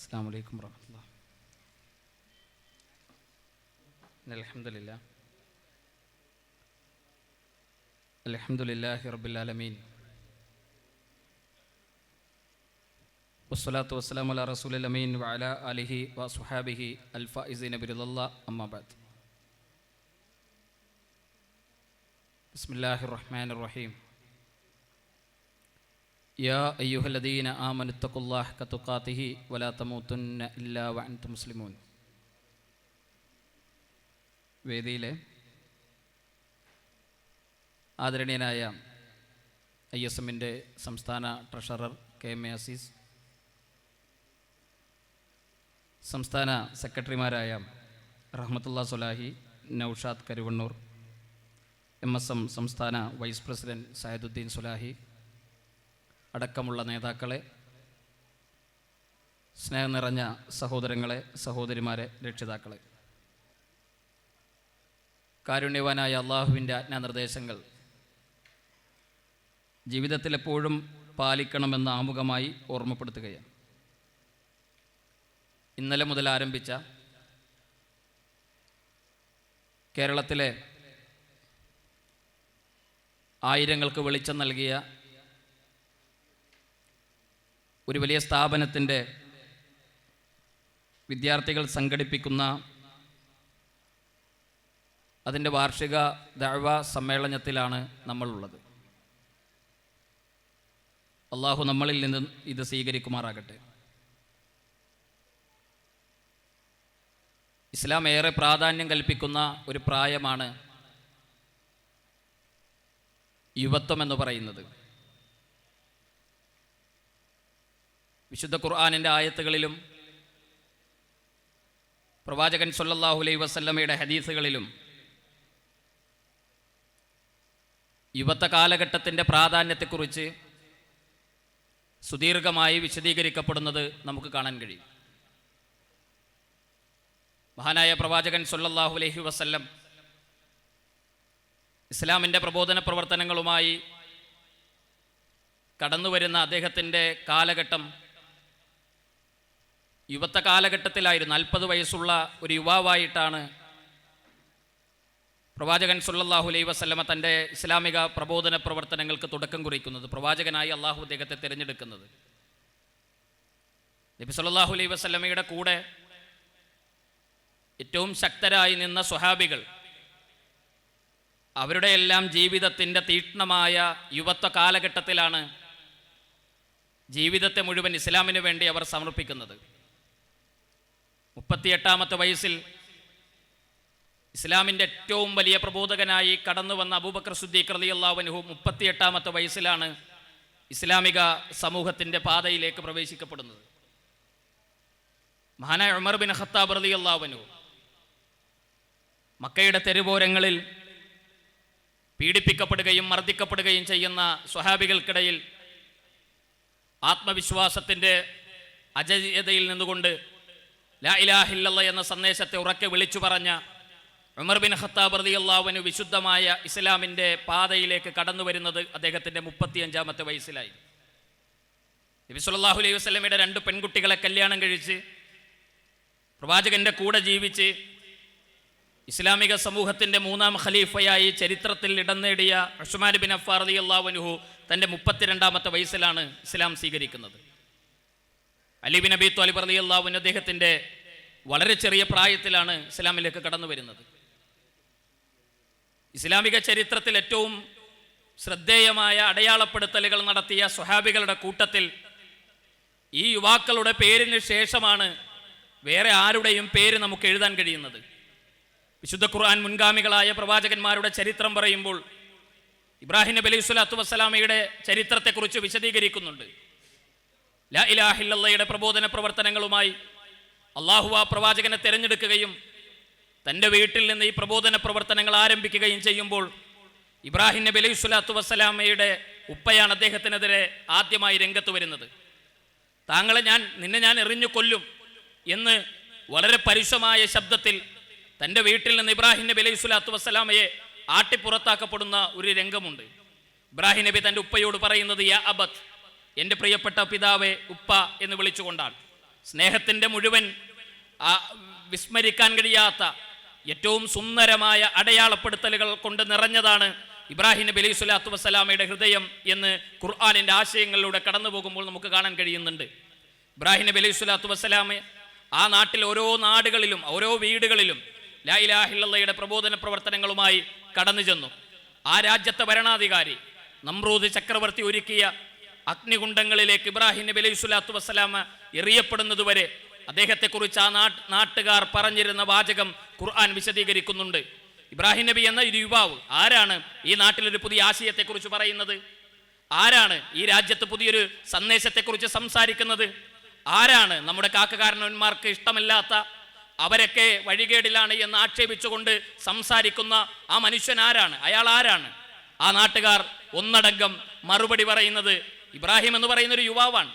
അസ്സലാമു അലൈക്കും വറഹ്മത്തുള്ളാഹി. അൽഹംദുലില്ലാഹി റബ്ബിൽ ആലമീൻ വസ്സലാത്തു വസ്സലാമു അലാ റസൂലിൽ അമീൻ വഅലാ ആലിഹി വസ്വഹാബിഹി അൽ ഫായിസീന ബിറിദല്ലാഹ് അമ്മാ ബഅദ്. ബിസ്മില്ലാഹിർ റഹ്മാനിർ റഹീം. യാ അയ്യുഹല്ലദീന ആമനു തഖുല്ലാഹ ഹഖ തുഖാതിഹി വലാ തമൂതുന്ന ഇല്ലാ വഅൻതും മുസ്ലിമൂൻ. വേദിയിലെ ആദരണീയനായ ISMൻ്റെ സംസ്ഥാന ട്രഷറർ KM അസീസ്, സംസ്ഥാന സെക്രട്ടറിമാരായ റഹ്മത്തുള്ള സ്വലാഹി, നൗഷാദ് കരുവണ്ണൂർ, MSM സംസ്ഥാന വൈസ് പ്രസിഡന്റ് സയദുദ്ദീൻ സ്വലാഹി അടക്കമുള്ള നേതാക്കളെ, സ്നേഹം നിറഞ്ഞ സഹോദരങ്ങളെ, സഹോദരിമാരെ, രക്ഷിതാക്കളെ, കാരുണ്യവാനായ അള്ളാഹുവിൻ്റെ ആജ്ഞാനിർദ്ദേശങ്ങൾ ജീവിതത്തിൽ എപ്പോഴും പാലിക്കണമെന്ന് ആമുഖമായി ഓർമ്മപ്പെടുത്തുകയാണ്. ഇന്നലെ മുതൽ ആരംഭിച്ച കേരളത്തിലെ ആയിരങ്ങൾക്ക് വെളിച്ചം നൽകിയ ഒരു വലിയ സ്ഥാപനത്തിൻ്റെ വിദ്യാർത്ഥികൾ സംഘടിപ്പിക്കുന്ന അതിൻ്റെ വാർഷിക ദഅ്വ സമ്മേളനത്തിലാണ് നമ്മളുള്ളത്. അള്ളാഹു നമ്മളിൽ നിന്ന് ഇത് സ്വീകരിക്കുമാറാകട്ടെ. ഇസ്ലാം ഏറെ പ്രാധാന്യം കൽപ്പിക്കുന്ന ഒരു പ്രായമാണ് യുവത്വം എന്ന് പറയുന്നത്. വിശുദ്ധ ഖുർആനിൻ്റെ ആയത്തുകളിലും പ്രവാചകൻ സ്വല്ലല്ലാഹു അലൈഹി വസല്ലമയുടെ ഹദീസുകളിലും യുവത്വ കാലഘട്ടത്തിൻ്റെ പ്രാധാന്യത്തെക്കുറിച്ച് സുദീർഘമായി വിശദീകരിക്കപ്പെടുന്നത് നമുക്ക് കാണാൻ കഴിയും. മഹാനായ പ്രവാചകൻ സ്വല്ലല്ലാഹു അലൈഹി വസല്ലം ഇസ്ലാമിൻ്റെ പ്രബോധന പ്രവർത്തനങ്ങളുമായി കടന്നു വരുന്ന അദ്ദേഹത്തിൻ്റെ കാലഘട്ടം യുവത്വ കാലഘട്ടത്തിലായിരുന്നു. 40 വയസ്സുള്ള ഒരു യുവാവായിട്ടാണ് പ്രവാചകൻ സ്വല്ലല്ലാഹു അലൈഹി വസല്ലമ തൻ്റെ ഇസ്ലാമിക പ്രബോധന പ്രവർത്തനങ്ങൾക്ക് തുടക്കം കുറിക്കുന്നത്, പ്രവാചകനായി അള്ളാഹു അദ്ദേഹത്തെ തിരഞ്ഞെടുക്കുന്നത്. നബി സ്വല്ലല്ലാഹു അലൈഹി വസല്ലമയുടെ കൂടെ ഏറ്റവും ശക്തരായി നിന്ന സ്വഹാബികൾ, അവരുടെ എല്ലാം ജീവിതത്തിൻ്റെ തീക്ഷ്ണമായ യുവത്വ കാലഘട്ടത്തിലാണ് ജീവിതത്തെ മുഴുവൻ ഇസ്ലാമിന് വേണ്ടി അവർ സമർപ്പിക്കുന്നത്. 38-ാമത്തെ വയസ്സിൽ ഇസ്ലാമിൻ്റെ ഏറ്റവും വലിയ പ്രബോധകനായി കടന്നു വന്ന അബൂബക്കർ സിദ്ദീഖ് റളിയല്ലാഹു അൻഹു 38-ാമത്തെ വയസ്സിലാണ് ഇസ്ലാമിക സമൂഹത്തിൻ്റെ പാതയിലേക്ക് പ്രവേശിക്കപ്പെടുന്നത്. മഹാനായ ഉമർ ബിൻ ഖത്താബ് റളിയല്ലാഹു അൻഹു മക്കയുടെ തെരുവോരങ്ങളിൽ പീഡിപ്പിക്കപ്പെടുകയും മർദ്ദിക്കപ്പെടുകയും ചെയ്യുന്ന സ്വഹാബികൾക്കിടയിൽ ആത്മവിശ്വാസത്തിൻ്റെ അജയ്യതയിൽ നിന്നുകൊണ്ട് ലാ ഇലാഹ ഇല്ലല്ലാഹ് എന്ന സന്ദേശത്തെ ഉറക്കെ വിളിച്ചു പറഞ്ഞ ഉമർ ബിൻ ഖത്താബ് റളിയല്ലാഹു അൻഹു വിശുദ്ധമായ ഇസ്ലാമിൻ്റെ പാതയിലേക്ക് കടന്നു വരുന്നത് അദ്ദേഹത്തിൻ്റെ 35-ാമത്തെ വയസ്സിലായി. നബി സല്ലല്ലാഹു അലൈഹി വസല്ലമയുടെ 2 പെൺകുട്ടികളെ കല്യാണം കഴിച്ച് പ്രവാചകൻ്റെ കൂടെ ജീവിച്ച് ഇസ്ലാമിക സമൂഹത്തിൻ്റെ 3-ാം ഖലീഫയായി ചരിത്രത്തിൽ ഇടം നേടിയ ഉസ്മാൻ ബിൻ അഫ്ഫാൻ റളിയല്ലാഹു അൻഹു തൻ്റെ 32-ാമത്തെ വയസ്സിലാണ് ഇസ്ലാം സ്വീകരിക്കുന്നത്. അലി ബിൻ അബി ത്വാലിബ് റളിയല്ലാഹു അൻഹു അദ്ദേഹത്തിൻ്റെ വളരെ ചെറിയ പ്രായത്തിലാണ് ഇസ്ലാമിലേക്ക് കടന്നു വരുന്നത്. ഇസ്ലാമിക ചരിത്രത്തിൽ ഏറ്റവും ശ്രദ്ധേയമായ അടയാളപ്പെടുത്തലുകൾ നടത്തിയ സ്വഹാബികളുടെ കൂട്ടത്തിൽ ഈ യുവാക്കളുടെ പേരിന് ശേഷമാണ് വേറെ ആരുടെയും പേര് നമുക്ക് എഴുതാൻ കഴിയുന്നത്. വിശുദ്ധ ഖുർആൻ മുൻഗാമികളായ പ്രവാചകന്മാരുടെ ചരിത്രം പറയുമ്പോൾ ഇബ്രാഹിം നബി അലൈഹി സ്വലാത്തു വസ്സലാമയുടെ ചരിത്രത്തെക്കുറിച്ച് വിശദീകരിക്കുന്നുണ്ട്. ലാ ഇലാഹ ഇല്ലല്ലാഹയുടെ പ്രബോധന പ്രവർത്തനങ്ങളുമായി അള്ളാഹു ആ പ്രവാചകനെ തിരഞ്ഞെടുക്കുകയും തൻ്റെ വീട്ടിൽ നിന്ന് ഈ പ്രബോധന പ്രവർത്തനങ്ങൾ ആരംഭിക്കുകയും ചെയ്യുമ്പോൾ ഇബ്രാഹിം നബി അലൈഹി സ്വലാത്തു വസ്സലാമയുടെ ഉപ്പയാണ് അദ്ദേഹത്തിനെതിരെ ആദ്യമായി രംഗത്ത് വരുന്നത്. നിന്നെ ഞാൻ എറിഞ്ഞു കൊല്ലും എന്ന് വളരെ പരുഷമായ ശബ്ദത്തിൽ തൻ്റെ വീട്ടിൽ നിന്ന് ഇബ്രാഹിം നബി അലൈഹി സ്വലാത്തു വസ്സലാമയെ ആട്ടിപ്പുറത്താക്കപ്പെടുന്ന ഒരു രംഗമുണ്ട്. ഇബ്രാഹിം നബി തൻ്റെ ഉപ്പയോട് പറയുന്നത് യാ അബത്ത്, എൻ്റെ പ്രിയപ്പെട്ട പിതാവേ, ഉപ്പ എന്ന് വിളിച്ചുകൊണ്ടാണ്. സ്നേഹത്തിൻ്റെ മുഴുവൻ വിസ്മരിക്കാൻ കഴിയാത്ത ഏറ്റവും സുന്ദരമായ അടയാളപ്പെടുത്തലുകൾ കൊണ്ട് നിറഞ്ഞതാണ് ഇബ്രാഹിം നബി അലൈഹി സ്വലാത്തു വസ്സലാമയുടെ ഹൃദയം എന്ന് ഖുർആനിൻ്റെ ആശയങ്ങളിലൂടെ കടന്നു പോകുമ്പോൾ നമുക്ക് കാണാൻ കഴിയുന്നുണ്ട്. ഇബ്രാഹിം നബി അലൈഹി സ്വലാത്തു വസ്സലാമ ആ നാട്ടിൽ ഓരോ നാടുകളിലും ഓരോ വീടുകളിലും ലാ ഇലാഹ ഇല്ലല്ലാഹയുടെ പ്രബോധന പ്രവർത്തനങ്ങളുമായി കടന്നു ചെന്നു. ആ രാജ്യത്തെ ഭരണാധികാരി നമ്രൂദ് ചക്രവർത്തി ഒരുക്കിയ അഗ്നികുണ്ഡങ്ങളിലേക്ക് ഇബ്രാഹിം നബി അലൈഹി സ്വലാത്തു വസ്സലാമ എറിയപ്പെടുന്നതുവരെ അദ്ദേഹത്തെക്കുറിച്ച് ആ നാട്ടുകാർ പറഞ്ഞിരുന്ന വാചകം ഖുർആൻ വിശദീകരിക്കുന്നുണ്ട്. ഇബ്രാഹിം നബി എന്ന ഒരു യുവാവ് ആരാണ് ഈ നാട്ടിലൊരു പുതിയ ആശയത്തെക്കുറിച്ച് പറയുന്നത്? ആരാണ് ഈ രാജ്യത്ത് പുതിയൊരു സന്ദേശത്തെക്കുറിച്ച് സംസാരിക്കുന്നത്? ആരാണ് നമ്മുടെ കാക്കകാരന്മാർക്ക് ഇഷ്ടമില്ലാത്ത, അവരൊക്കെ വഴികേടിലാണ് എന്ന് ആക്ഷേപിച്ചുകൊണ്ട് സംസാരിക്കുന്ന ആ മനുഷ്യൻ ആരാണ്? അയാൾ ആരാണ്? ആ നാട്ടുകാർ ഒന്നടങ്കം മറുപടി പറയുന്നത് ഇബ്രാഹിം എന്ന് പറയുന്ന ഒരു യുവാവാണ്.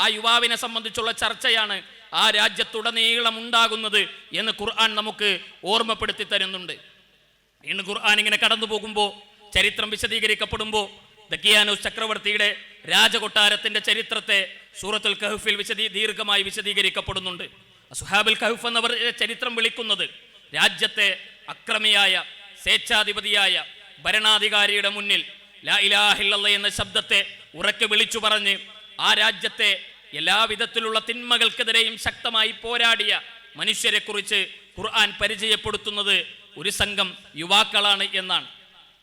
ആ യുവാവിനെ സംബന്ധിച്ചുള്ള ചർച്ചയാണ് ആ രാജ്യത്തുടനീളം ഉണ്ടാകുന്നത് എന്ന് ഖുർആൻ നമുക്ക് ഓർമ്മപ്പെടുത്തി തരുന്നുണ്ട്. ഇന്ന് ഖുർആൻ ഇങ്ങനെ കടന്നു പോകുമ്പോൾ, ചരിത്രം വിശദീകരിക്കപ്പെടുമ്പോൾ ദക്കിയാനൂസ് ചക്രവർത്തിയുടെ രാജകൊട്ടാരത്തിന്റെ ചരിത്രത്തെ സൂറത്തുൽ കഹ്ഫിൽ ദീർഘമായി വിശദീകരിക്കപ്പെടുന്നുണ്ട്. അസ്ഹാബുൽ കഹ്ഫ് എന്നവർ ചരിത്രം വിളിക്കുന്നത് രാജ്യത്തെ അക്രമിയായ സ്വേച്ഛാധിപതിയായ ഭരണാധികാരിയുടെ മുന്നിൽ ലാ ഇലാഹ ഇല്ലല്ലാഹ് എന്ന ശബ്ദത്തെ ഉറക്കെ വിളിച്ചു പറഞ്ഞ് ആ രാജ്യത്തെ എല്ലാവിധത്തിലുള്ള തിന്മകൾക്കെതിരെയും ശക്തമായി പോരാടിയ മനുഷ്യരെ കുറിച്ച് ഖുർആൻ പരിചയപ്പെടുത്തുന്നത് ഒരു സംഘം യുവാക്കളാണ് എന്നാണ്.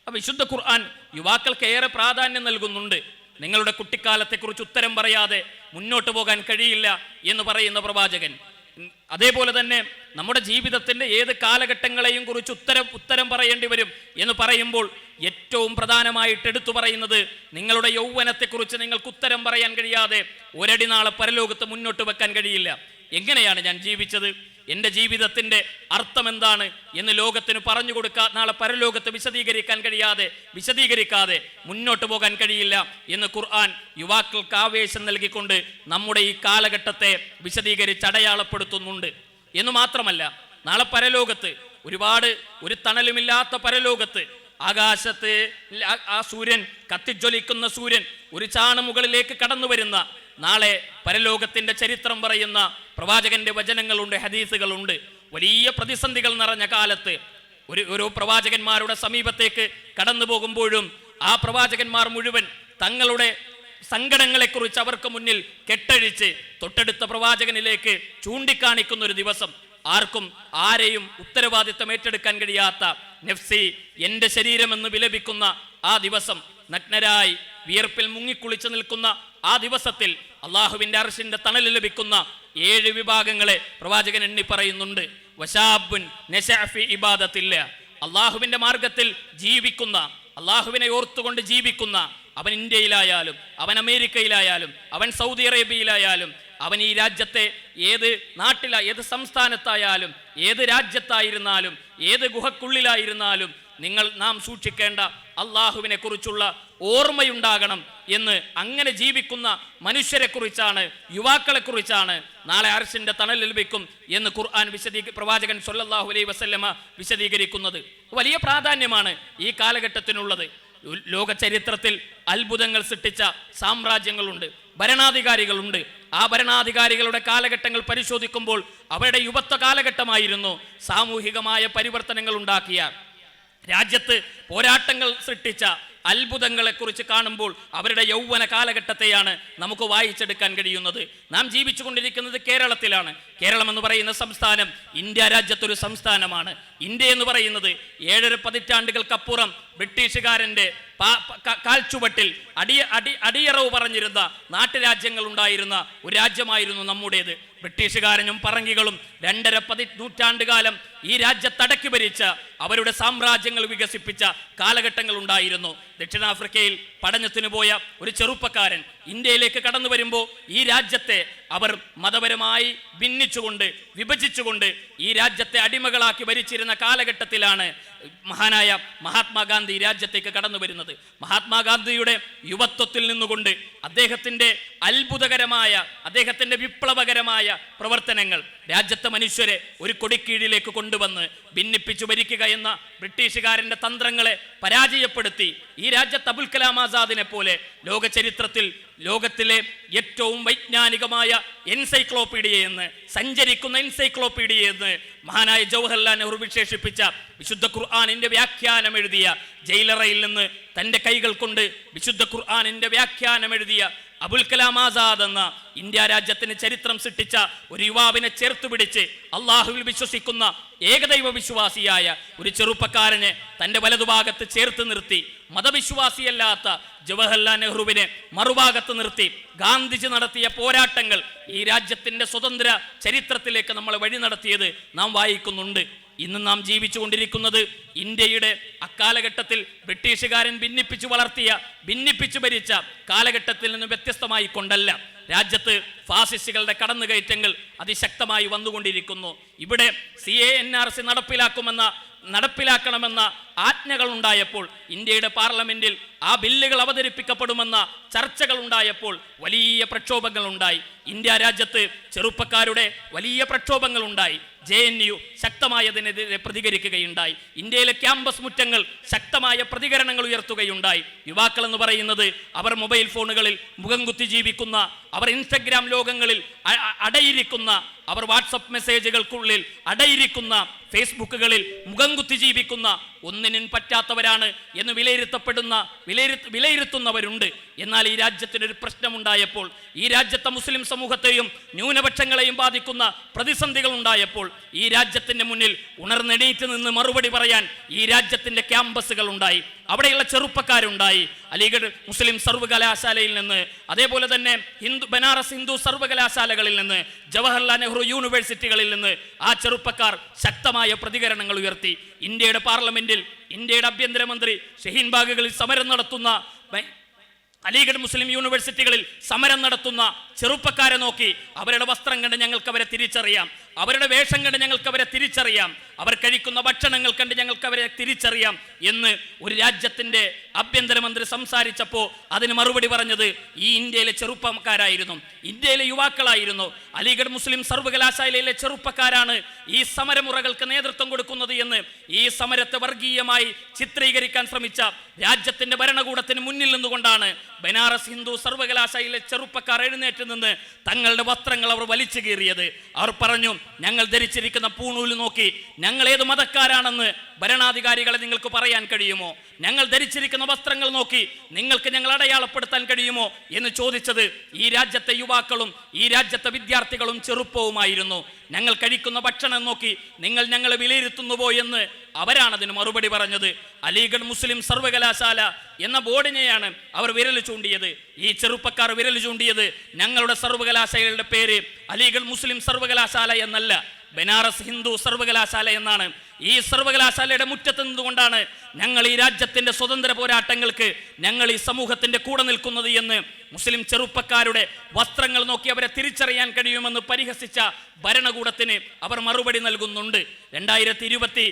വിശുദ്ധ ഖുർആൻ യുവാക്കൾക്ക് ഏറെ പ്രാധാന്യം നൽകുന്നുണ്ട്. നിങ്ങളുടെ കുട്ടിക്കാലത്തെക്കുറിച്ച് ഉത്തരം പറയാതെ മുന്നോട്ട് പോകാൻ കഴിയില്ല എന്ന് പറയുന്ന പ്രവാചകൻ, അതേപോലെ തന്നെ നമ്മുടെ ജീവിതത്തിന്റെ ഏത് കാലഘട്ടങ്ങളെയും കുറിച്ച് ഉത്തരം പറയേണ്ടി വരും എന്ന് പറയുമ്പോൾ ഏറ്റവും പ്രധാനമായിട്ട് എടുത്തു പറയുന്നത് നിങ്ങളുടെ യൗവനത്തെക്കുറിച്ച് നിങ്ങൾക്ക് ഉത്തരം പറയാൻ കഴിയാതെ ഒരടി നാളെ പരലോകത്ത് മുന്നോട്ട് വെക്കാൻ കഴിയില്ല. എങ്ങനെയാണ് ഞാൻ ജീവിച്ചത്, എൻ്റെ ജീവിതത്തിൻ്റെ അർത്ഥം എന്താണ് എന്ന് ലോകത്തിന് പറഞ്ഞു കൊടുക്കാൻ നാളെ പരലോകത്ത് വിശദീകരിക്കാതെ മുന്നോട്ട് പോകാൻ കഴിയില്ല എന്ന് ഖുർആൻ യുവാക്കൾക്ക് ആവേശം നൽകിക്കൊണ്ട് നമ്മുടെ ഈ കാലഘട്ടത്തെ വിശദീകരിച്ച് അടയാളപ്പെടുത്തുന്നുണ്ട്. എന്ന് മാത്രമല്ല, നാളെ പരലോകത്ത് ഒരു തണലുമില്ലാത്ത പരലോകത്ത് ആകാശത്ത് ആ സൂര്യൻ, കത്തിജ്വലിക്കുന്ന സൂര്യൻ ഒരു ചാണമുകളിലേക്ക് കടന്നു വരുന്ന നാളെ പരലോകത്തിന്റെ ചരിത്രം പറയുന്ന പ്രവാചകന്റെ വചനങ്ങളുണ്ട്, ഹദീസുകളുണ്ട്. വലിയ പ്രതിസന്ധികൾ നിറഞ്ഞ കാലത്ത് ഓരോ പ്രവാചകന്മാരുടെ സമീപത്തേക്ക് കടന്നു പോകുമ്പോഴും ആ പ്രവാചകന്മാർ മുഴുവൻ തങ്ങളുടെ സങ്കടങ്ങളെക്കുറിച്ച് അവർക്ക് മുന്നിൽ കെട്ടഴിച്ച് തൊട്ടടുത്ത പ്രവാചകനിലേക്ക് ചൂണ്ടിക്കാണിക്കുന്ന ഒരു ദിവസം, ആർക്കും ആരെയും ഉത്തരവാദിത്തം ഏറ്റെടുക്കാൻ കഴിയാത്ത നഫ്സി, എൻ്റെ ശരീരമെന്ന് വിലപിക്കുന്ന ആ ദിവസം, നഗ്നരായി വിയർപ്പിൽ മുങ്ങിക്കുളിച്ചു നിൽക്കുന്ന ആ ദിവസത്തിൽ അള്ളാഹുവിന്റെ അർശിന്റെ തണൽ ലഭിക്കുന്ന 7 വിഭാഗങ്ങളെ പ്രവാചകൻ എണ്ണി പറയുന്നുണ്ട്. വശാബുൻ നശഅ ഫീ ഇബാദത്തില്ലാ, അള്ളാഹുവിന്റെ മാർഗത്തിൽ ജീവിക്കുന്ന, അള്ളാഹുവിനെ ഓർത്തുകൊണ്ട് ജീവിക്കുന്ന, അവൻ ഇന്ത്യയിലായാലും അവൻ അമേരിക്കയിലായാലും അവൻ സൗദി അറേബ്യയിലായാലും അവൻ ഈ രാജ്യത്തെ ഏത് ഏത് സംസ്ഥാനത്തായാലും ഏത് രാജ്യത്തായിരുന്നാലും ഏത് ഗുഹക്കുള്ളിലായിരുന്നാലും നാം സൂക്ഷിക്കേണ്ട അള്ളാഹുവിനെ കുറിച്ചുള്ള ഓർമ്മയുണ്ടാകണം എന്ന് അങ്ങനെ ജീവിക്കുന്ന മനുഷ്യരെ കുറിച്ചാണ്, യുവാക്കളെ കുറിച്ചാണ് നാളെ അർശിന്റെ തണൽ ലഭിക്കും എന്ന് ഖുർആൻ പ്രവാചകൻ സ്വല്ലല്ലാഹു അലൈഹി വസല്ലമ വിശദീകരിക്കുന്നത്. വലിയ പ്രാധാന്യമാണ് ഈ കാലഘട്ടത്തിനുള്ളത്. ലോക ചരിത്രത്തിൽ അത്ഭുതങ്ങൾ സൃഷ്ടിച്ച സാമ്രാജ്യങ്ങളുണ്ട്, ഭരണാധികാരികളുണ്ട്. ആ ഭരണാധികാരികളുടെ കാലഘട്ടങ്ങൾ പരിശോധിക്കുമ്പോൾ അവരുടെ യുവത്വ കാലഘട്ടമായിരുന്നു സാമൂഹികമായ പരിവർത്തനങ്ങൾ ഉണ്ടാക്കിയ, രാജ്യത്ത് പോരാട്ടങ്ങൾ സൃഷ്ടിച്ച അത്ഭുതങ്ങളെക്കുറിച്ച് കാണുമ്പോൾ അവരുടെ യൗവന കാലഘട്ടത്തെയാണ് നമുക്ക് വായിച്ചെടുക്കാൻ കഴിയുന്നത്. നാം ജീവിച്ചു കൊണ്ടിരിക്കുന്നത് കേരളത്തിലാണ്. കേരളം എന്ന് പറയുന്ന സംസ്ഥാനം ഇന്ത്യ രാജ്യത്തൊരു സംസ്ഥാനമാണ്. ഇന്ത്യ എന്ന് പറയുന്നത് 7.5 പതിറ്റാണ്ടുകൾക്കപ്പുറം ബ്രിട്ടീഷുകാരൻ്റെ കാൽച്ചുവട്ടിൽ അടിയറവ് പറഞ്ഞിരുന്ന നാട്ടുരാജ്യങ്ങൾ ഉണ്ടായിരുന്ന ഒരു രാജ്യമായിരുന്നു നമ്മുടേത്. ബ്രിട്ടീഷുകാരനും പറങ്കികളും 2.5 നൂറ്റാണ്ടുകാലം ഈ രാജ്യത്തടക്കി ഭരിച്ച അവരുടെ സാമ്രാജ്യങ്ങൾ വികസിപ്പിച്ച കാലഘട്ടങ്ങൾ ഉണ്ടായിരുന്നു. ദക്ഷിണാഫ്രിക്കയിൽ പഠനത്തിന് പോയ ഒരു ചെറുപ്പക്കാരൻ ഇന്ത്യയിലേക്ക് കടന്നു വരുമ്പോൾ ഈ രാജ്യത്തെ അവർ മതപരമായി ഭിന്നിച്ചുകൊണ്ട് വിഭജിച്ചുകൊണ്ട് ഈ രാജ്യത്തെ അടിമകളാക്കി ഭരിച്ചിരുന്ന കാലഘട്ടത്തിലാണ് മഹാനായ മഹാത്മാഗാന്ധി രാജ്യത്തേക്ക് കടന്നു വരുന്നത്. മഹാത്മാഗാന്ധിയുടെ യുവത്വത്തിൽ നിന്നുകൊണ്ട് അദ്ദേഹത്തിൻ്റെ അത്ഭുതകരമായ, അദ്ദേഹത്തിൻ്റെ വിപ്ലവകരമായ പ്രവർത്തനങ്ങൾ രാജ്യത്തെ മനുഷ്യരെ ഒരു കൊടിക്കീഴിലേക്ക് കൊണ്ടുവന്ന് ഭിന്നിപ്പിച്ചു ഭരിക്കുക എന്ന ബ്രിട്ടീഷുകാരൻ്റെ തന്ത്രങ്ങളെ പരാജയപ്പെടുത്തി ഈ രാജ്യത്ത് അബുൽ കലാം ആസാദിനെ പോലെ ലോക ചരിത്രത്തിൽ ലോകത്തിലെ ഏറ്റവും വൈജ്ഞാനികമായ എൻസൈക്ലോപീഡിയ എന്ന്, സഞ്ചരിക്കുന്ന എൻസൈക്ലോപീഡിയ എന്ന് മഹാനായ ജവഹർലാൽ നെഹ്റു വിശേഷിപ്പിച്ച വിശുദ്ധ ഖുർആനിന്റെ വ്യാഖ്യാനം എഴുതിയ, ജയിലറയിൽ നിന്ന് തൻ്റെ കൈകൾ കൊണ്ട് വിശുദ്ധ ഖുർആനിന്റെ വ്യാഖ്യാനം എഴുതിയ അബുൽ കലാം ആസാദ് എന്ന ഇന്ത്യ രാജ്യത്തിന് ചരിത്രം സൃഷ്ടിച്ച ഒരു യുവാവിനെ ചേർത്ത് പിടിച്ച് അള്ളാഹുവിൽ വിശ്വസിക്കുന്ന ഏകദൈവ വിശ്വാസിയായ ഒരു ചെറുപ്പക്കാരനെ തൻ്റെ വലതുഭാഗത്ത് ചേർത്ത് നിർത്തി, മതവിശ്വാസിയല്ലാത്ത ജവഹർലാൽ നെഹ്റുവിനെ മറുഭാഗത്ത് നിർത്തി ഗാന്ധിജി നടത്തിയ പോരാട്ടങ്ങൾ ഈ രാജ്യത്തിന്റെ സ്വതന്ത്ര ചരിത്രത്തിലേക്ക് നമ്മളെ വഴി നടത്തിയത് നാം വായിക്കുന്നുണ്ട്. ഇന്ന് നാം ജീവിച്ചുകൊണ്ടിരിക്കുന്നത് ഇന്ത്യയുടെ അക്കാലഘട്ടത്തിൽ ബ്രിട്ടീഷുകാരൻ ഭിന്നിപ്പിച്ചു വളർത്തിയ, ഭിന്നിപ്പിച്ചു ഭരിച്ച കാലഘട്ടത്തിൽ നിന്ന് വ്യത്യസ്തമായി കൊണ്ടല്ല. രാജ്യത്ത് ഫാസിസ്റ്റുകളുടെ കടന്നുകയറ്റങ്ങൾ അതിശക്തമായി വന്നുകൊണ്ടിരിക്കുന്നു. ഇവിടെ CANRC നടപ്പിലാക്കണമെന്ന ആജ്ഞകൾ ഉണ്ടായപ്പോൾ, ഇന്ത്യയുടെ പാർലമെന്റിൽ ആ ബില്ലുകൾ അവതരിപ്പിക്കപ്പെടുമെന്ന ചർച്ചകൾ ഉണ്ടായപ്പോൾ വലിയ പ്രക്ഷോഭങ്ങൾ ഉണ്ടായി. ഇന്ത്യ രാജ്യത്ത് ചെറുപ്പക്കാരുടെ വലിയ പ്രക്ഷോഭങ്ങൾ ഉണ്ടായി. JNU ശക്തമായതിനെതിരെ പ്രതികരിക്കുകയുണ്ടായി. ഇന്ത്യയിലെ ക്യാമ്പസ് മുറ്റങ്ങൾ ശക്തമായ പ്രതികരണങ്ങൾ ഉയർത്തുകയുണ്ടായി. യുവാക്കൾ എന്ന് പറയുന്നത് അവർ മൊബൈൽ ഫോണുകളിൽ മുഖം കുത്തി ജീവിക്കുന്ന, അവർ ഇൻസ്റ്റഗ്രാം ലോകങ്ങളിൽ അടയിരിക്കുന്ന, അവർ വാട്സപ്പ് മെസ്സേജുകൾക്കുള്ളിൽ അടയിരിക്കുന്ന, ഫേസ്ബുക്കുകളിൽ മുഖം കുത്തി ജീവിക്കുന്ന, ഒന്നിനും പറ്റാത്തവരാണ് എന്ന് വിലയിരുത്തുന്നവരുണ്ട്. എന്നാൽ ഈ രാജ്യത്തിനൊരു പ്രശ്നമുണ്ടായപ്പോൾ, ഈ രാജ്യത്തെ മുസ്ലിം സമൂഹത്തെയും ന്യൂനപക്ഷങ്ങളെയും ബാധിക്കുന്ന പ്രതിസന്ധികൾ ഉണ്ടായപ്പോൾ ഈ രാജ്യത്തിന്റെ മുന്നിൽ ഉണർന്നെണീറ്റ് നിന്ന് മറുപടി പറയാൻ ഈ രാജ്യത്തിന്റെ ക്യാമ്പസുകൾ ഉണ്ടായി. അവിടെയുള്ള ചെറുപ്പക്കാരുണ്ടായി. അലിഗഡ് മുസ്ലിം സർവകലാശാലയിൽ നിന്ന്, അതേപോലെ തന്നെ ബനാറസ് ഹിന്ദു സർവകലാശാലകളിൽ നിന്ന്, ജവഹർലാൽ നെഹ്റു യൂണിവേഴ്സിറ്റികളിൽ നിന്ന് ആ ചെറുപ്പക്കാർ ശക്തമായ പ്രതികരണങ്ങൾ ഉയർത്തി. ഇന്ത്യയുടെ പാർലമെന്റിൽ ഇന്ത്യയുടെ ആഭ്യന്തരമന്ത്രി ഷഹീൻ ബാഗുകളിൽ സമരം നടത്തുന്ന, അലിഗഡ് മുസ്ലിം യൂണിവേഴ്സിറ്റികളിൽ സമരം നടത്തുന്ന ചെറുപ്പക്കാരെ നോക്കി അവരുടെ വസ്ത്രം കണ്ട് ഞങ്ങൾക്ക് അവരെ തിരിച്ചറിയാം, അവരുടെ വേഷം കണ്ട് ഞങ്ങൾക്ക് അവരെ തിരിച്ചറിയാം, അവർ കഴിക്കുന്ന ഭക്ഷണങ്ങൾ കണ്ട് ഞങ്ങൾക്ക് അവരെ തിരിച്ചറിയാം എന്ന് ഒരു രാജ്യത്തിന്റെ ആഭ്യന്തരമന്ത്രി സംസാരിച്ചപ്പോൾ അതിന് മറുപടി പറഞ്ഞത് ഈ ഇന്ത്യയിലെ ചെറുപ്പക്കാരായിരുന്നു, ഇന്ത്യയിലെ യുവാക്കളായിരുന്നു. അലിഗഡ് മുസ്ലിം സർവകലാശാലയിലെ ചെറുപ്പക്കാരാണ് ഈ സമരമുറകൾക്ക് നേതൃത്വം കൊടുക്കുന്നത് എന്ന് ഈ സമരത്തെ വർഗീയമായി ചിത്രീകരിക്കാൻ ശ്രമിച്ച രാജ്യത്തിന്റെ ഭരണകൂടത്തിന് മുന്നിൽ നിന്നുകൊണ്ടാണ് ബനാറസ് ഹിന്ദു സർവകലാശാലയിലെ ചെറുപ്പക്കാർ എഴുന്നേറ്റ് നിന്ന് തങ്ങളുടെ വസ്ത്രങ്ങൾ അവർ വലിച്ചു കീറിയത്. അവർ പറഞ്ഞു, ഞങ്ങൾ ധരിച്ചിരിക്കുന്ന പൂണൂല് നോക്കി ഞങ്ങൾ ഏത് മതക്കാരാണെന്ന് ഭരണാധികാരികളെ നിങ്ങൾക്ക് പറയാൻ കഴിയുമോ? ഞങ്ങൾ ധരിച്ചിരിക്കുന്ന വസ്ത്രങ്ങൾ നോക്കി നിങ്ങൾക്ക് ഞങ്ങൾ അടയാളപ്പെടുത്താൻ കഴിയുമോ എന്ന് ചോദിച്ചത് ഈ രാജ്യത്തെ യുവാക്കളും ഈ രാജ്യത്തെ വിദ്യാർത്ഥികളും ചെറുപ്പവുമായിരുന്നു. ഞങ്ങൾ കഴിക്കുന്ന ഭക്ഷണം നോക്കി നിങ്ങൾ ഞങ്ങളെ വിലയിരുത്തുന്നുവോ എന്ന് അവരാണതിന് മറുപടി പറഞ്ഞത്. അലിഗഡ് മുസ്ലിം സർവകലാശാല എന്ന ബോർഡിനെയാണ് അവർ വിരൽ ചൂണ്ടിയത്. ഈ ചെറുപ്പക്കാർ വിരൽ ചൂണ്ടിയത് ഞങ്ങളുടെ സർവകലാശാലയുടെ പേര് അലിഗഡ് മുസ്ലിം സർവകലാശാല എന്നല്ല, ബനാറസ് ഹിന്ദു സർവകലാശാല എന്നാണ്. ഈ സർവകലാശാലയുടെ മുറ്റത്ത് നിന്നുകൊണ്ടാണ് ഞങ്ങൾ ഈ രാജ്യത്തിന്റെ സ്വതന്ത്ര പോരാട്ടങ്ങൾക്ക് ഞങ്ങൾ ഈ സമൂഹത്തിന്റെ കൂടെ നിൽക്കുന്നത് എന്ന് മുസ്ലിം ചെറുപ്പക്കാരുടെ വസ്ത്രങ്ങൾ നോക്കി അവരെ തിരിച്ചറിയാൻ കഴിയുമെന്ന് പരിഹസിച്ച ഭരണകൂടത്തിന് അവർ മറുപടി നൽകുന്നുണ്ട്. 2023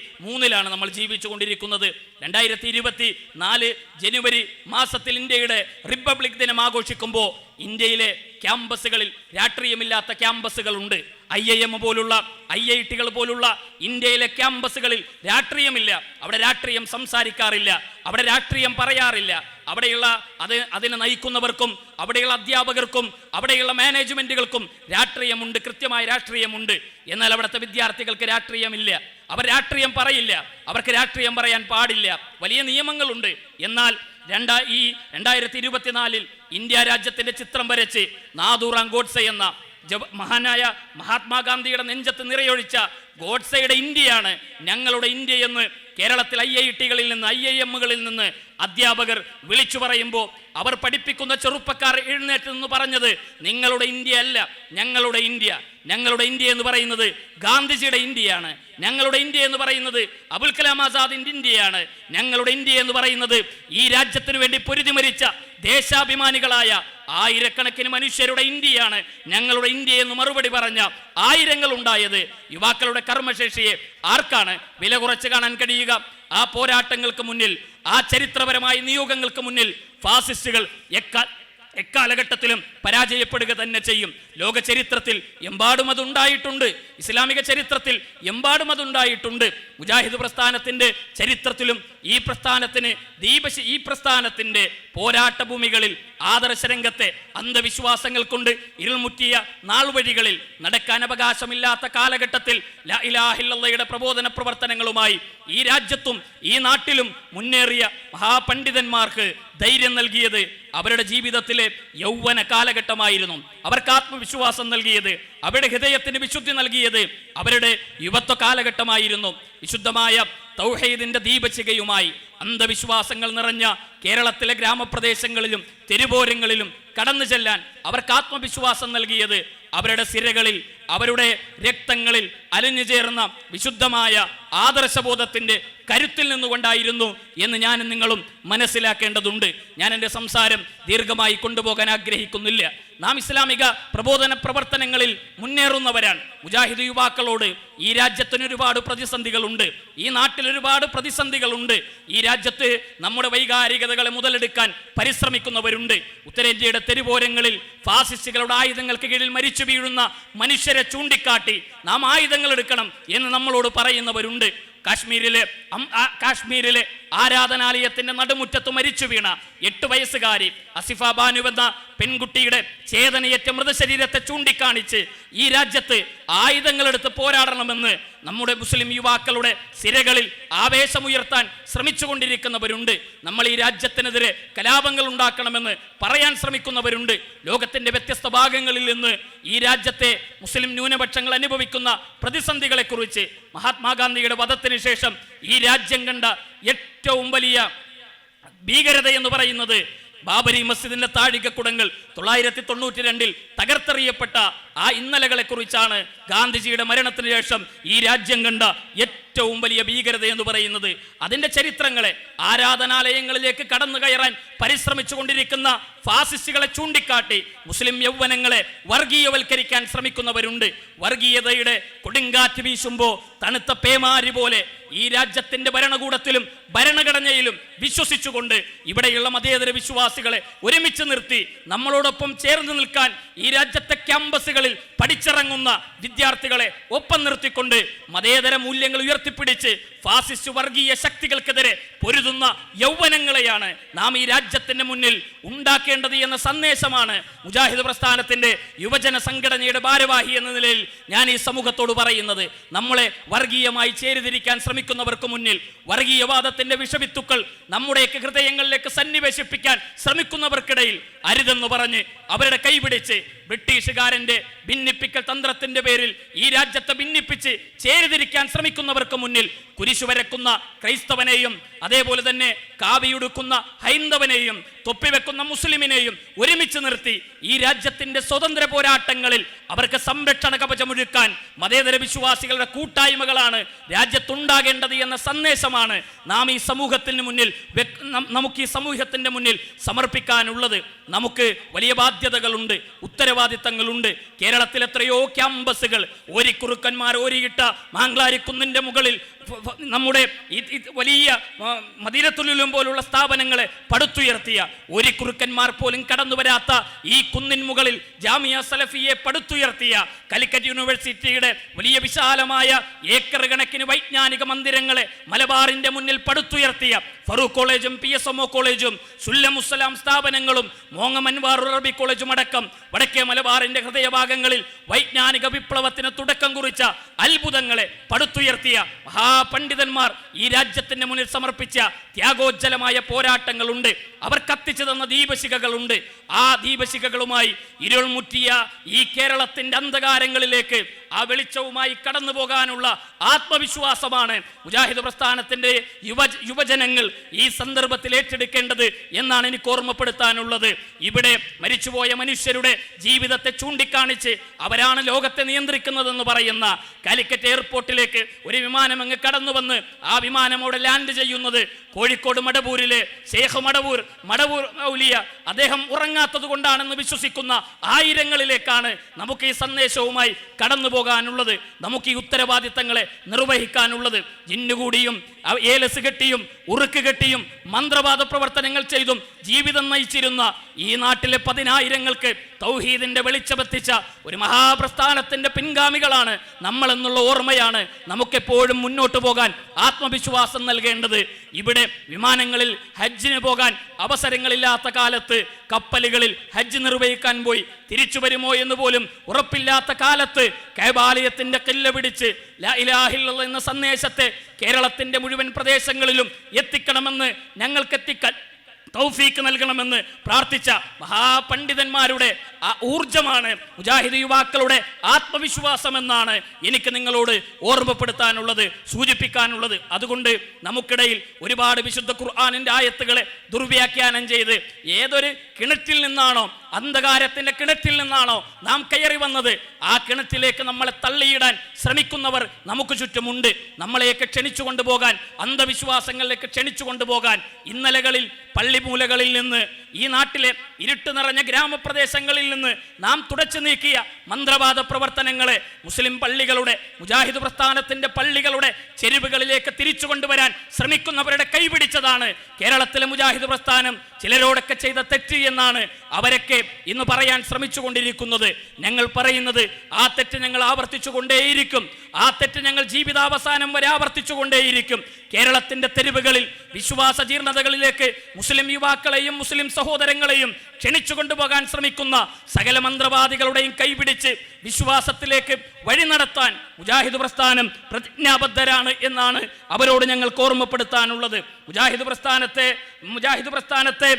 നമ്മൾ ജീവിച്ചു കൊണ്ടിരിക്കുന്നത്. 2024 ജനുവരി മാസത്തിൽ ഇന്ത്യയുടെ റിപ്പബ്ലിക് ദിനം ആഘോഷിക്കുമ്പോൾ ഇന്ത്യയിലെ ക്യാമ്പസുകളിൽ രാഷ്ട്രീയമില്ലാത്ത ക്യാമ്പസുകളുണ്ട്. IIM പോലുള്ള IIT പോലുള്ള ഇന്ത്യയിലെ ക്യാമ്പസുകളിൽ രാഷ്ട്രീയമില്ല. അവിടെ രാഷ്ട്രീയം സംസാരിക്കാറില്ല, അവിടെ രാഷ്ട്രീയം പറയാറില്ല. അവിടെയുള്ള അതിനെ നയിക്കുന്നവർക്കും അവിടെയുള്ള അധ്യാപകർക്കും അവിടെയുള്ള മാനേജ്മെന്റുകൾക്കും രാഷ്ട്രീയമുണ്ട്, കൃത്യമായ രാഷ്ട്രീയമുണ്ട്. എന്നാൽ അവിടുത്തെ വിദ്യാർത്ഥികൾക്ക് രാഷ്ട്രീയമില്ല. അവർ രാഷ്ട്രീയം പറയില്ല, അവർക്ക് രാഷ്ട്രീയം പറയാൻ പാടില്ല. വലിയ നിയമങ്ങളുണ്ട്. എന്നാൽ 2024 ഇന്ത്യ രാജ്യത്തിന്റെ ചിത്രം വരച്ച് നാഥൂറാം ഗോഡ്സെ എന്ന മഹാനായ മഹാത്മാഗാന്ധിയുടെ നെഞ്ചത്ത് നിറയൊഴിച്ച ഗോഡ്സെയുടെ ഇന്ത്യയാണ് ഞങ്ങളുടെ ഇന്ത്യ എന്ന് കേരളത്തിൽ IIT-കളിൽ നിന്ന് IIM നിന്ന് അധ്യാപകർ വിളിച്ചു പറയുമ്പോൾ അവർ പഠിപ്പിക്കുന്ന ചെറുപ്പക്കാർ എഴുന്നേറ്റ് നിന്ന് പറഞ്ഞത് നിങ്ങളുടെ ഇന്ത്യ അല്ല, ഞങ്ങളുടെ ഇന്ത്യ. ഞങ്ങളുടെ ഇന്ത്യ എന്ന് പറയുന്നത് ഗാന്ധിജിയുടെ ഇന്ത്യയാണ്. ഞങ്ങളുടെ ഇന്ത്യ എന്ന് പറയുന്നത് അബുൽ കലാം ആസാദിന്റെ ഇന്ത്യയാണ്. ഞങ്ങളുടെ ഇന്ത്യ എന്ന് പറയുന്നത് ഈ രാജ്യത്തിന് വേണ്ടി പൊരുതി മരിച്ച ദേശാഭിമാനികളായ ആയിരക്കണക്കിന് മനുഷ്യരുടെ ഇന്ത്യയാണ്. ഞങ്ങളുടെ ഇന്ത്യ എന്ന് മറുപടി പറഞ്ഞ ആയിരങ്ങൾ ഉണ്ടായത്. യുവാക്കളുടെ കർമ്മശേഷിയെ ആർക്കാണ് വില കുറച്ച് കാണാൻ കഴിയുക? ആ പോരാട്ടങ്ങൾക്ക് മുന്നിൽ, ആ ചരിത്രപരമായ നിയോഗങ്ങൾക്ക് മുന്നിൽ ഫാസിസ്റ്റുകൾ എക്കാലഘട്ടത്തിലും പരാജയപ്പെടുക തന്നെ ചെയ്യും. ലോക ചരിത്രത്തിൽ എമ്പാടും അതുണ്ടായിട്ടുണ്ട്. ഇസ്ലാമിക ചരിത്രത്തിൽ എമ്പാടും അതുണ്ടായിട്ടുണ്ട്. മുജാഹിദ് പ്രസ്ഥാനത്തിന്റെ ചരിത്രത്തിലും ഈ പ്രസ്ഥാനത്തിന്റെ പോരാട്ട ഭൂമികളിൽ ആദർശരംഗത്തെ അന്ധവിശ്വാസങ്ങൾ കൊണ്ട് ഇരുൾമുറ്റിയ നാൾവഴികളിൽ നടക്കാൻ അവകാശമില്ലാത്ത കാലഘട്ടത്തിൽ ലാ ഇലാഹ ഇല്ലല്ലാഹയുടെ പ്രബോധന പ്രവർത്തനങ്ങളുമായി ഈ രാജ്യത്തും ഈ നാട്ടിലും മുന്നേറിയ മഹാപണ്ഡിതന്മാർക്ക് ധൈര്യം നൽകിയത് അവരുടെ ജീവിതത്തിലെ യൗവന കാലഘട്ടമായിരുന്നു. അവർക്ക് ആത്മവിശ്വാസം നൽകിയത്, അവരുടെ ഹൃദയത്തിന് വിശുദ്ധി നൽകിയത് അവരുടെ യുവത്വ കാലഘട്ടമായിരുന്നു. വിശുദ്ധമായ തൗഹീദിന്റെ ദീപശിഖയുമായി അന്ധവിശ്വാസങ്ങൾ നിറഞ്ഞ കേരളത്തിലെ ഗ്രാമപ്രദേശങ്ങളിലും തെരുവോരങ്ങളിലും കടന്നു ചെല്ലാൻ അവർക്ക് ആത്മവിശ്വാസം നൽകിയത് അവരുടെ സിരകളിൽ, അവരുടെ രക്തങ്ങളിൽ അലിഞ്ഞു ചേർന്ന വിശുദ്ധമായ ആദർശബോധത്തിന്റെ കരുത്തിൽ നിന്നുകൊണ്ടായിരുന്നു എന്ന് ഞാനും നിങ്ങളും മനസ്സിലാക്കേണ്ടതുണ്ട്. ഞാൻ എൻ്റെ സംസാരം ദീർഘമായി കൊണ്ടുപോകാൻ ആഗ്രഹിക്കുന്നില്ല. നാം ഇസ്ലാമിക പ്രബോധന പ്രവർത്തനങ്ങളിൽ മുന്നേറുന്നവരാണ്. മുജാഹിദ് യുവാക്കളോട് ഈ രാജ്യത്തിന് ഒരുപാട് പ്രതിസന്ധികളുണ്ട്, ഈ നാട്ടിൽ ഒരുപാട് പ്രതിസന്ധികളുണ്ട്. ഈ രാജ്യത്ത് നമ്മുടെ വൈകാരികതകളെ മുതലെടുക്കാൻ പരിശ്രമിക്കുന്നവരുണ്ട്. ഉത്തരേന്ത്യയുടെ തെരുവോരങ്ങളിൽ ഫാസിസ്റ്റുകളുടെ ആയുധങ്ങൾക്ക് കീഴിൽ മരിച്ചു വീഴുന്ന മനുഷ്യരെ ചൂണ്ടിക്കാട്ടി നാം ആയുധങ്ങൾ എടുക്കണം എന്ന് നമ്മളോട് പറയുന്നവരുണ്ട്. കാശ്മീരിലെ ആരാധനാലയത്തിന്റെ നടുമുറ്റത്ത് മരിച്ചു വീണ 8 വയസ്സുകാരി അസിഫ ബാനു എന്ന പെൺകുട്ടിയുടെ ചേതനയേറ്റ മൃതശരീരത്തെ ചൂണ്ടിക്കാണിച്ച് ഈ രാജ്യത്ത് ആയുധങ്ങളെടുത്ത് പോരാടണമെന്ന് നമ്മുടെ മുസ്ലിം യുവാക്കളുടെ സിരകളിൽ ആവേശമുയർത്താൻ ശ്രമിച്ചുകൊണ്ടിരിക്കുന്നവരുണ്ട്. നമ്മൾ ഈ രാജ്യത്തിനെതിരെ കലാപങ്ങൾ ഉണ്ടാക്കണമെന്ന് പറയാൻ ശ്രമിക്കുന്നവരുണ്ട്. ലോകത്തിന്റെ വ്യത്യസ്ത ഭാഗങ്ങളിൽ നിന്ന് ഈ രാജ്യത്തെ മുസ്ലിം ന്യൂനപക്ഷങ്ങൾ അനുഭവിക്കുന്ന പ്രതിസന്ധികളെക്കുറിച്ച് മഹാത്മാഗാന്ധിയുടെ വധത്തിന് ശേഷം ഈ രാജ്യം കണ്ട ഏറ്റവും വലിയ ഭീകരത എന്ന് പറയുന്നത് ബാബരി മസ്ജിദിന്റെ താഴികക്കുടങ്ങൾ 992 തകർത്തെറിയപ്പെട്ട ആ ഇന്നലകളെ കുറിച്ചാണ്. ഗാന്ധിജിയുടെ മരണത്തിന് ശേഷം ഈ രാജ്യം കണ്ട ഏറ്റവും വലിയ ഭീകരത എന്ന് പറയുന്നത് അതിന്റെ ചരിത്രങ്ങളെ, ആരാധനാലയങ്ങളിലേക്ക് കടന്നു കയറാൻ പരിശ്രമിച്ചു കൊണ്ടിരിക്കുന്ന ഫാസിസ്റ്റുകളെ ചൂണ്ടിക്കാട്ടി മുസ്ലിം യൗവനങ്ങളെ വർഗീയവൽക്കരിക്കാൻ ശ്രമിക്കുന്നവരുണ്ട്. വർഗീയതയുടെ കൊടുങ്കാറ്റ് വീശുമ്പോൾ തണുത്ത പേമാരി പോലെ ഈ രാജ്യത്തിന്റെ ഭരണകൂടത്തിലും ഭരണഘടനയിലും വിശ്വസിച്ചുകൊണ്ട് ഇവിടെയുള്ള മതേതര വിശ്വാസികളെ ഒരുമിച്ച് നിർത്തി നമ്മളോടൊപ്പം ചേർന്ന് നിൽക്കാൻ ഈ രാജ്യത്തെ ക്യാമ്പസുകളിൽ പഠിച്ചിറങ്ങുന്ന വിദ്യാർത്ഥികളെ ഒപ്പം നിർത്തിക്കൊണ്ട് മതേതര മൂല്യങ്ങൾ ഉയർത്തിപ്പിടിച്ച് ഫാസിസ്റ്റ് വർഗീയ ശക്തികൾക്കെതിരെ പൊരുതുന്ന യൗവനങ്ങളെയാണ് നാം ഈ രാജ്യത്തിന്റെ മുന്നിൽ ഉണ്ടാക്കേണ്ടത് എന്ന സന്ദേശമാണ് മുജാഹിദ് പ്രസ്ഥാനത്തിന്റെ യുവജന സംഘടനയുടെ ഭാരവാഹി എന്ന നിലയിൽ ഞാൻ ഈ സമൂഹത്തോട് പറയുന്നത്. നമ്മളെ വർഗീയമായി ചേരിതിരിക്കാൻ ശ്രമിക്കുന്നവർക്ക് മുന്നിൽ, വർഗീയവാദത്തിന്റെ വിഷവിത്തുക്കൾ നമ്മുടെയൊക്കെ ഹൃദയങ്ങളിലേക്ക് സന്നിവേശിപ്പിക്കാൻ ശ്രമിക്കുന്നവർക്കിടയിൽ അരുതെന്ന് പറഞ്ഞ് അവരുടെ കൈപിടിച്ച് ബ്രിട്ടീഷുകാരന്റെ ഭിന്നിപ്പിക്കൽ തന്ത്രത്തിന്റെ പേരിൽ ഈ രാജ്യത്തെ ഭിന്നിപ്പിച്ച് ചേരിതിരിക്കാൻ ശ്രമിക്കുന്നവർക്ക് മുന്നിൽ കുരിശു വരക്കുന്ന ക്രൈസ്തവനെയും അതേപോലെ തന്നെ കാവിയുടുക്കുന്ന ഹൈന്ദവനെയും തൊപ്പിവെക്കുന്ന മുസ്ലിമിനെയും ഒരുമിച്ച് നിർത്തി ഈ രാജ്യത്തിന്റെ സ്വതന്ത്ര പോരാട്ടങ്ങളിൽ അവർക്ക് സംരക്ഷണ കവചമൊരുക്കാൻ മതേതര വിശ്വാസികളുടെ കൂട്ടായ്മകളാണ് രാജ്യത്തുണ്ടാകേണ്ടത് എന്ന സന്ദേശമാണ് നാം ഈ സമൂഹത്തിന് മുന്നിൽ നമുക്ക് ഈ സമൂഹത്തിന്റെ മുന്നിൽ സമർപ്പിക്കാനുള്ളത്. നമുക്ക് വലിയ ബാധ്യതകളുണ്ട്, ഉത്തരവാദിത്തങ്ങളുണ്ട്. കേരളത്തിൽ എത്രയോ ക്യാമ്പസുകൾ ഓരിക്കുറുക്കന്മാർ ഓരിയിട്ട മാംഗ്ലാരിക്കുന്നിന്റെ മുകളിൽ നമ്മുടെ വലിയ മദീനത്തുൽ പോലുള്ള സ്ഥാപനങ്ങളെ പടുത്തുയർത്തിയ ഓരിക്കുറുക്കന്മാർ പോലും കടന്നു വരാത്ത ഈ കുന്നിൻ മുകളിൽ ജാമിയ സലഫിയെ പടുത്തുയർത്തിയ കാലിക്കറ്റ് യൂണിവേഴ്സിറ്റിയുടെ വലിയ വിശാലമായ ഏക്കർ കണക്കിന് വൈജ്ഞാനിക മന്ദിരങ്ങളെ മലബാറിന്റെ മുന്നിൽ പടുത്തുയർത്തിയ ഫറൂഖ് കോളേജും PSMO കോളേജും സുല്ലമുസ്സലാം സ്ഥാപനങ്ങളും മോങ്ങം അൻവാർ അറബി കോളേജും അടക്കം വടക്കേ മലബാറിന്റെ ഹൃദയഭാഗങ്ങളിൽ വൈജ്ഞാനിക വിപ്ലവത്തിന് തുടക്കം കുറിച്ച അത്ഭുതങ്ങളെ പടുത്തുയർത്തിയ മഹാപണ്ഡിതന്മാർ ഈ രാജ്യത്തിന്റെ മുന്നിൽ സമർപ്പിച്ച ത്യാഗോജ്ജലമായ പോരാട്ടങ്ങളുണ്ട്. അവർ കത്തിച്ചു തന്ന ദീപശിഖകളുണ്ട്. ആ ദീപശിഖകളുമായി ഇരുൾമുറ്റിയ ഈ കേരളത്തിന്റെ അന്ധകാരങ്ങളിലേക്ക് ആ വെളിച്ചവുമായി കടന്നു പോകാനുള്ള ആത്മവിശ്വാസമാണ് മുജാഹിദ് പ്രസ്ഥാനത്തിന്റെ യുവജനങ്ങൾ ഈ സന്ദർഭത്തിൽ ഏറ്റെടുക്കേണ്ടത് എന്നാണ് എനിക്ക് ഓർമ്മപ്പെടുത്താനുള്ളത്. ഇവിടെ മരിച്ചുപോയ മനുഷ്യരുടെ ജീവിതത്തെ ചൂണ്ടിക്കാണിച്ച് അവരാണ് ലോകത്തെ നിയന്ത്രിക്കുന്നതെന്ന് പറയുന്ന കാലിക്കറ്റ് എയർപോർട്ടിലേക്ക് ഒരു വിമാനം അങ്ങ് കടന്നു വന്ന് ആ വിമാനം അവിടെ ലാൻഡ് ചെയ്യുന്നത് കോഴിക്കോട് മടവൂരിലെ ഷേഖ് മടവൂർ ഔലിയ അദ്ദേഹം ഉറങ്ങാത്തത് കൊണ്ടാണെന്ന് വിശ്വസിക്കുന്ന ആയിരങ്ങളിലേക്കാണ് നമുക്ക് ഈ സന്ദേശവുമായി കടന്നു കൊണ്ടുപോകാനുള്ളത്, നമുക്ക് ഈ ഉത്തരവാദിത്തങ്ങളെ നിർവഹിക്കാനുള്ളത്. ജിന്നുകൂടിയും ഏലസ് കെട്ടിയും ഉറുക്ക് കെട്ടിയും മന്ത്രവാദ പ്രവർത്തനങ്ങൾ ചെയ്തും ജീവിതം നയിച്ചിരുന്ന ഈ നാട്ടിലെ 10,000-ങ്ങൾക്ക് തൗഹീദിന്റെ വെളിച്ചമെത്തിച്ച ഒരു മഹാപ്രസ്ഥാനത്തിന്റെ പിൻഗാമികളാണ് നമ്മൾ എന്നുള്ള ഓർമ്മയാണ് നമുക്കെപ്പോഴും മുന്നോട്ട് പോകാൻ ആത്മവിശ്വാസം നൽകേണ്ടത്. ഇവിടെ വിമാനങ്ങളിൽ ഹജ്ജിന് പോകാൻ അവസരങ്ങളില്ലാത്ത കാലത്ത് കപ്പലുകളിൽ ഹജ്ജ് നിർവഹിക്കാൻ പോയി തിരിച്ചു വരുമോ എന്ന് പോലും ഉറപ്പില്ലാത്ത കാലത്ത് കഅബാലയത്തിന്റെ കില്ല പിടിച്ച് ലാ ഇലാഹ ഇല്ലല്ലാഹ് എന്ന സന്ദേശത്തെ കേരളത്തിന്റെ മുഴുവൻ പ്രദേശങ്ങളിലും എത്തിക്കണമെന്ന് ഞങ്ങൾക്കെത്തിക്കാൻ തൗഫീക്ക് നൽകണമെന്ന് പ്രാർത്ഥിച്ച മഹാപണ്ഡിതന്മാരുടെ ആ ഊർജമാണ് മുജാഹിദ് യുവാക്കളുടെ ആത്മവിശ്വാസം എന്നാണ് എനിക്ക് നിങ്ങളോട് ഓർമ്മപ്പെടുത്താനുള്ളത്, സൂചിപ്പിക്കാനുള്ളത്. അതുകൊണ്ട് നമുക്കിടയിൽ ഒരുപാട് വിശുദ്ധ ഖുർആനിന്റെ ആയത്തുകളെ ദുർവ്യാഖ്യാനം ചെയ്ത് ഏതൊരു കിണറ്റിൽ നിന്നാണോ, അന്ധകാരത്തിന്റെ കിണറ്റിൽ നിന്നാണോ നാം കയറി വന്നത്, ആ കിണറ്റിലേക്ക് നമ്മളെ തള്ളിയിടാൻ ശ്രമിക്കുന്നവർ നമുക്ക് ചുറ്റുമുണ്ട്. നമ്മളെയൊക്കെ ക്ഷണിച്ചു കൊണ്ടുപോകാൻ, അന്ധവിശ്വാസങ്ങളിലേക്ക് ക്ഷണിച്ചു കൊണ്ടുപോകാൻ ഇന്നലകളിൽ പള്ളിമൂലകളിൽ നിന്ന്, ഈ നാട്ടിലെ ഇരുട്ട് നിറഞ്ഞ ഗ്രാമപ്രദേശങ്ങളിൽ നിന്ന് നാം തുടച്ചു നീക്കിയ മന്ത്രവാദ പ്രവർത്തനങ്ങളെ മുസ്ലിം പള്ളികളുടെ, മുജാഹിദ് പ്രസ്ഥാനത്തിന്റെ പള്ളികളുടെ ചെരുവുകളിലേക്ക് തിരിച്ചു കൊണ്ടുവരാൻ ശ്രമിക്കുന്നവരുടെ കൈപിടിച്ചതാണ് കേരളത്തിലെ മുജാഹിദ് പ്രസ്ഥാനം ചിലരോടൊക്കെ ചെയ്ത തെറ്റ് എന്നാണ് അവരൊക്കെ ഇന്ന് പറയാൻ ശ്രമിച്ചു കൊണ്ടിരിക്കുന്നത്. ഞങ്ങൾ പറയുന്നത് ആ തെറ്റ് ഞങ്ങൾ ആവർത്തിച്ചു കൊണ്ടേയിരിക്കും. ആ തെറ്റ് ഞങ്ങൾ ജീവിതാവസാനം വരെ ആവർത്തിച്ചു കൊണ്ടേയിരിക്കും. കേരളത്തിന്റെ തെരുവുകളിൽ വിശ്വാസ ജീർണതകളിലേക്ക് മുസ്ലിം യുവാക്കളെയും മുസ്ലിം സഹോദരങ്ങളെയും ക്ഷണിച്ചു കൊണ്ടുപോകാൻ ശ്രമിക്കുന്ന സകല മന്ത്രവാദികളുടെയും കൈപിടിച്ച് വിശ്വാസത്തിലേക്ക് വഴി നടത്താൻ മുജാഹിദ് പ്രസ്ഥാനം പ്രതിജ്ഞാബദ്ധരാണ് എന്നാണ് അവരോട് ഞങ്ങൾക്ക് ഓർമ്മപ്പെടുത്താനുള്ളത്. മുജാഹിദ് പ്രസ്ഥാനത്തെ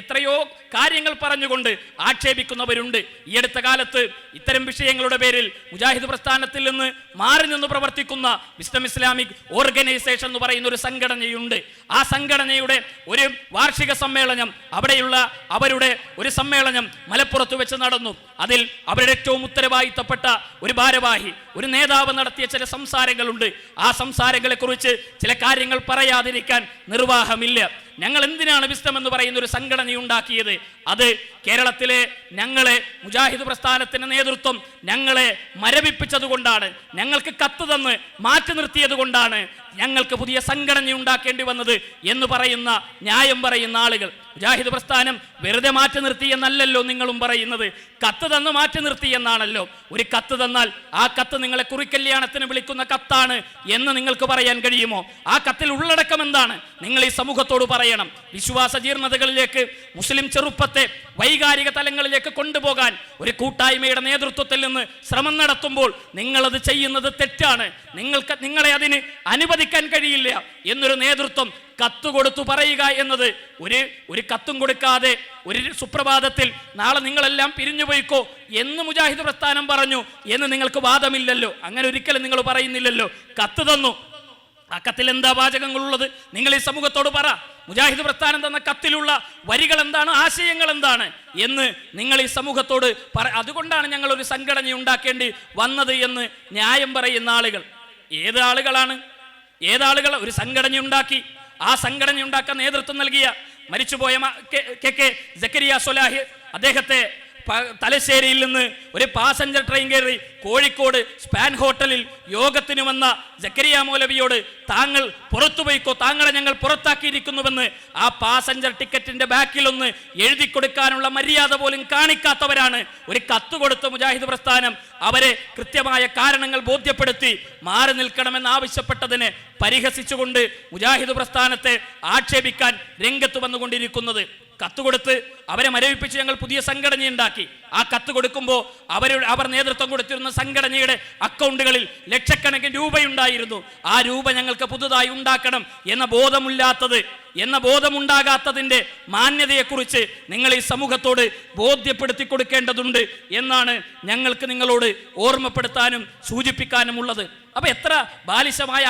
എത്രയോ കാര്യങ്ങൾ പറഞ്ഞുകൊണ്ട് ആക്ഷേപിക്കുന്നവരുണ്ട്. ഈ അടുത്ത കാലത്ത് ഇത്തരം വിഷയങ്ങളുടെ പേരിൽ മുജാഹിദ് പ്രസ്ഥാനത്തിൽ നിന്ന് മാറി നിന്ന് പ്രവർത്തിക്കുന്ന വിസ്ഡം ഇസ്ലാമിക് ഓർഗനൈസേഷൻ എന്ന് പറയുന്ന ഒരു സംഘടനയുണ്ട്. ആ സംഘടനയുടെ ഒരു വാർഷിക സമ്മേളനം, അവിടെയുള്ള അവരുടെ ഒരു സമ്മേളനം മലപ്പുറത്ത് വെച്ച് നടന്നു. അതിൽ അവരുടെ ഏറ്റവും ഉത്തരവാദിത്തപ്പെട്ട ഒരു ഭാരവാഹി, ഒരു നേതാവ് നടത്തിയ ചില സംസാരങ്ങളുണ്ട്. ആ സംസാരങ്ങളെ കുറിച്ച് ചില കാര്യങ്ങൾ പറയാതിരിക്കാൻ നിർവാഹമില്ല. ഞങ്ങൾ എന്തിനാണ് വിസ്ഡം എന്ന് പറയുന്ന ഒരു സംഘടന ഉണ്ടാക്കിയത്? അത് കേരളത്തിലെ ഞങ്ങളെ മുജാഹിദ് പ്രസ്ഥാനത്തിന്റെ നേതൃത്വം ഞങ്ങളെ മരവിപ്പിച്ചത് കൊണ്ടാണ്, ഞങ്ങൾക്ക് കത്ത് തന്ന് മാറ്റി നിർത്തിയത് കൊണ്ടാണ് ഞങ്ങൾക്ക് പുതിയ സംഘടന ഉണ്ടാക്കേണ്ടി വന്നത് എന്ന് പറയുന്ന ന്യായം പറയുന്ന ആളുകൾ. മുജാഹിദ് പ്രസ്ഥാനം വെറുതെ മാറ്റി നിർത്തി എന്നല്ലല്ലോ നിങ്ങളും പറയുന്നത്, കത്ത് തന്ന് മാറ്റി നിർത്തി എന്നാണല്ലോ. ഒരു കത്ത് തന്നാൽ ആ കത്ത് നിങ്ങളെ കുറിക്കല്യാണത്തിന് വിളിക്കുന്ന കത്താണ് എന്ന് നിങ്ങൾക്ക് പറയാൻ കഴിയുമോ? ആ കത്തിൽ ഉള്ളടക്കം എന്താണ്? നിങ്ങൾ ഈ സമൂഹത്തോട് പറയണം. വിശ്വാസ ജീർണതകളിലേക്ക് മുസ്ലിം ചെറുപ്പത്തെ വൈകാരിക തലങ്ങളിലേക്ക് കൊണ്ടുപോകാൻ ഒരു കൂട്ടായ്മയുടെ നേതൃത്വത്തിൽ നിന്ന് ശ്രമം നടത്തുമ്പോൾ നിങ്ങളത് ചെയ്യുന്നത് തെറ്റാണ്, നിങ്ങളെ അതിന് അനുവദിക്കാൻ കഴിയില്ല എന്നൊരു നേതൃത്വം കത്ത് കൊടുത്തു പറയുക എന്നത്, ഒരു കത്തും കൊടുക്കാതെ ഒരു സുപ്രഭാതത്തിൽ നാളെ നിങ്ങളെല്ലാം പിരിഞ്ഞു പോയിക്കോ എന്ന് മുജാഹിദ് പ്രസ്ഥാനം പറഞ്ഞു എന്ന് നിങ്ങൾക്ക് വാദമില്ലല്ലോ. അങ്ങനെ ഒരിക്കലും നിങ്ങൾ പറയുന്നില്ലല്ലോ. കത്ത് തന്നു, ആ കത്തിൽ എന്താ വാചകങ്ങളുള്ളത്? നിങ്ങൾ ഈ സമൂഹത്തോട് പറ. മുജാഹിദ് പ്രസ്ഥാനം തന്ന കത്തിലുള്ള വരികൾ എന്താണ്, ആശയങ്ങൾ എന്താണ് എന്ന് നിങ്ങൾ ഈ സമൂഹത്തോട് പറ. അതുകൊണ്ടാണ് ഞങ്ങൾ ഒരു സംഘടന ഉണ്ടാക്കേണ്ടി വന്നത് എന്ന് ന്യായം പറയുന്ന ആളുകൾ ഏതാളുകൾ ഒരു സംഘടന ഉണ്ടാക്കി, ആ സംഘടന ഉണ്ടാക്കാൻ നേതൃത്വം നൽകിയ മരിച്ചുപോയ കെ സക്കരിയ സ്വലാഹി, അദ്ദേഹത്തെ തലശ്ശേരിയിൽ നിന്ന് ഒരു പാസഞ്ചർ ട്രെയിൻ കയറി കോഴിക്കോട് സ്പാൻ ഹോട്ടലിൽ യോഗത്തിന് വന്ന സക്കരിയ മൗലവിയോട് താങ്കൾ പുറത്തു പോയിക്കോ, താങ്കളെ ഞങ്ങൾ പുറത്താക്കിയിരിക്കുന്നുവെന്ന് ആ പാസഞ്ചർ ടിക്കറ്റിന്റെ ബാക്കിലൊന്ന് എഴുതി കൊടുക്കാനുള്ള മര്യാദ പോലും കാണിക്കാത്തവരാണ് ഒരു കത്ത് കൊടുത്ത് മുജാഹിദ് പ്രസ്ഥാനം അവരെ കൃത്യമായ കാരണങ്ങൾ ബോധ്യപ്പെടുത്തി മാറി നിൽക്കണമെന്ന് ആവശ്യപ്പെട്ടതിനെ പരിഹസിച്ചുകൊണ്ട് മുജാഹിദ് പ്രസ്ഥാനത്തെ ആക്ഷേപിക്കാൻ രംഗത്ത് വന്നുകൊണ്ടിരിക്കുന്നത്. കത്ത് കൊടുത്ത് അവരെ മരവിപ്പിച്ച് ഞങ്ങൾ പുതിയ സംഘടന ഉണ്ടാക്കി. ആ കത്ത് കൊടുക്കുമ്പോൾ അവർ നേതൃത്വം കൊടുത്തിരുന്ന സംഘടനയുടെ അക്കൗണ്ടുകളിൽ ലക്ഷക്കണക്കിന് രൂപയുണ്ടായിരുന്നു. ആ രൂപ ഞങ്ങൾക്ക് പുതുതായി ഉണ്ടാക്കണം എന്ന ബോധമുണ്ടാകാത്തതിൻ്റെ മാന്യതയെക്കുറിച്ച് നിങ്ങൾ ഈ സമൂഹത്തോട് ബോധ്യപ്പെടുത്തി കൊടുക്കേണ്ടതുണ്ട് എന്നാണ് ഞങ്ങൾക്ക് നിങ്ങളോട് ഓർമ്മപ്പെടുത്താനും സൂചിപ്പിക്കാനുമുള്ളത്. അപ്പൊ എത്ര ബാലിശമായ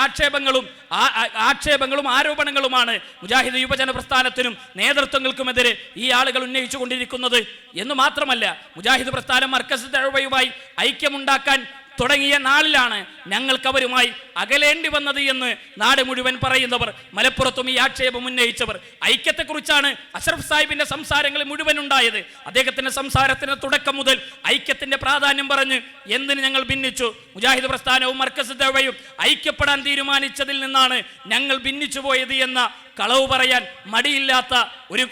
ആക്ഷേപങ്ങളും ആരോപണങ്ങളുമാണ് മുജാഹിദ് യുവജന പ്രസ്ഥാനത്തിനും നേതൃത്വങ്ങൾക്കുമെതിരെ ഈ ആളുകൾ ഉന്നയിച്ചു കൊണ്ടിരിക്കുന്നത് എന്ന് മാത്രമല്ല, മുജാഹിദ് പ്രസ്ഥാനം മർക്കസ് ദഅവയുമായി ഐക്യമുണ്ടാക്കാൻ തുടങ്ങിയ നാളിലാണ് ഞങ്ങൾക്ക് അവരുമായി അകലേണ്ടി വന്നത് എന്ന് നാട് മുഴുവൻ പറയുന്നവർ, മലപ്പുറത്തും ഈ ആക്ഷേപം ഉന്നയിച്ചവർ. ഐക്യത്തെക്കുറിച്ചാണ് അഷ്റഫ് സാഹിബിന്റെ സംസാരങ്ങൾ മുഴുവൻ ഉണ്ടായത്. അദ്ദേഹത്തിന്റെ സംസാരത്തിന് തുടക്കം മുതൽ ഐക്യത്തിന്റെ പ്രാധാന്യം പറഞ്ഞ് എന്തിന് ഞങ്ങൾ ഭിന്നിച്ചു, മുജാഹിദ് പ്രസ്ഥാനവും മർക്കസ് ദഅവയും ഐക്യപ്പെടാൻ തീരുമാനിച്ചതിൽ നിന്നാണ് ഞങ്ങൾ ഭിന്നിച്ചു പോയത് എന്ന കളവ് പറയാൻ മടിയില്ലാത്ത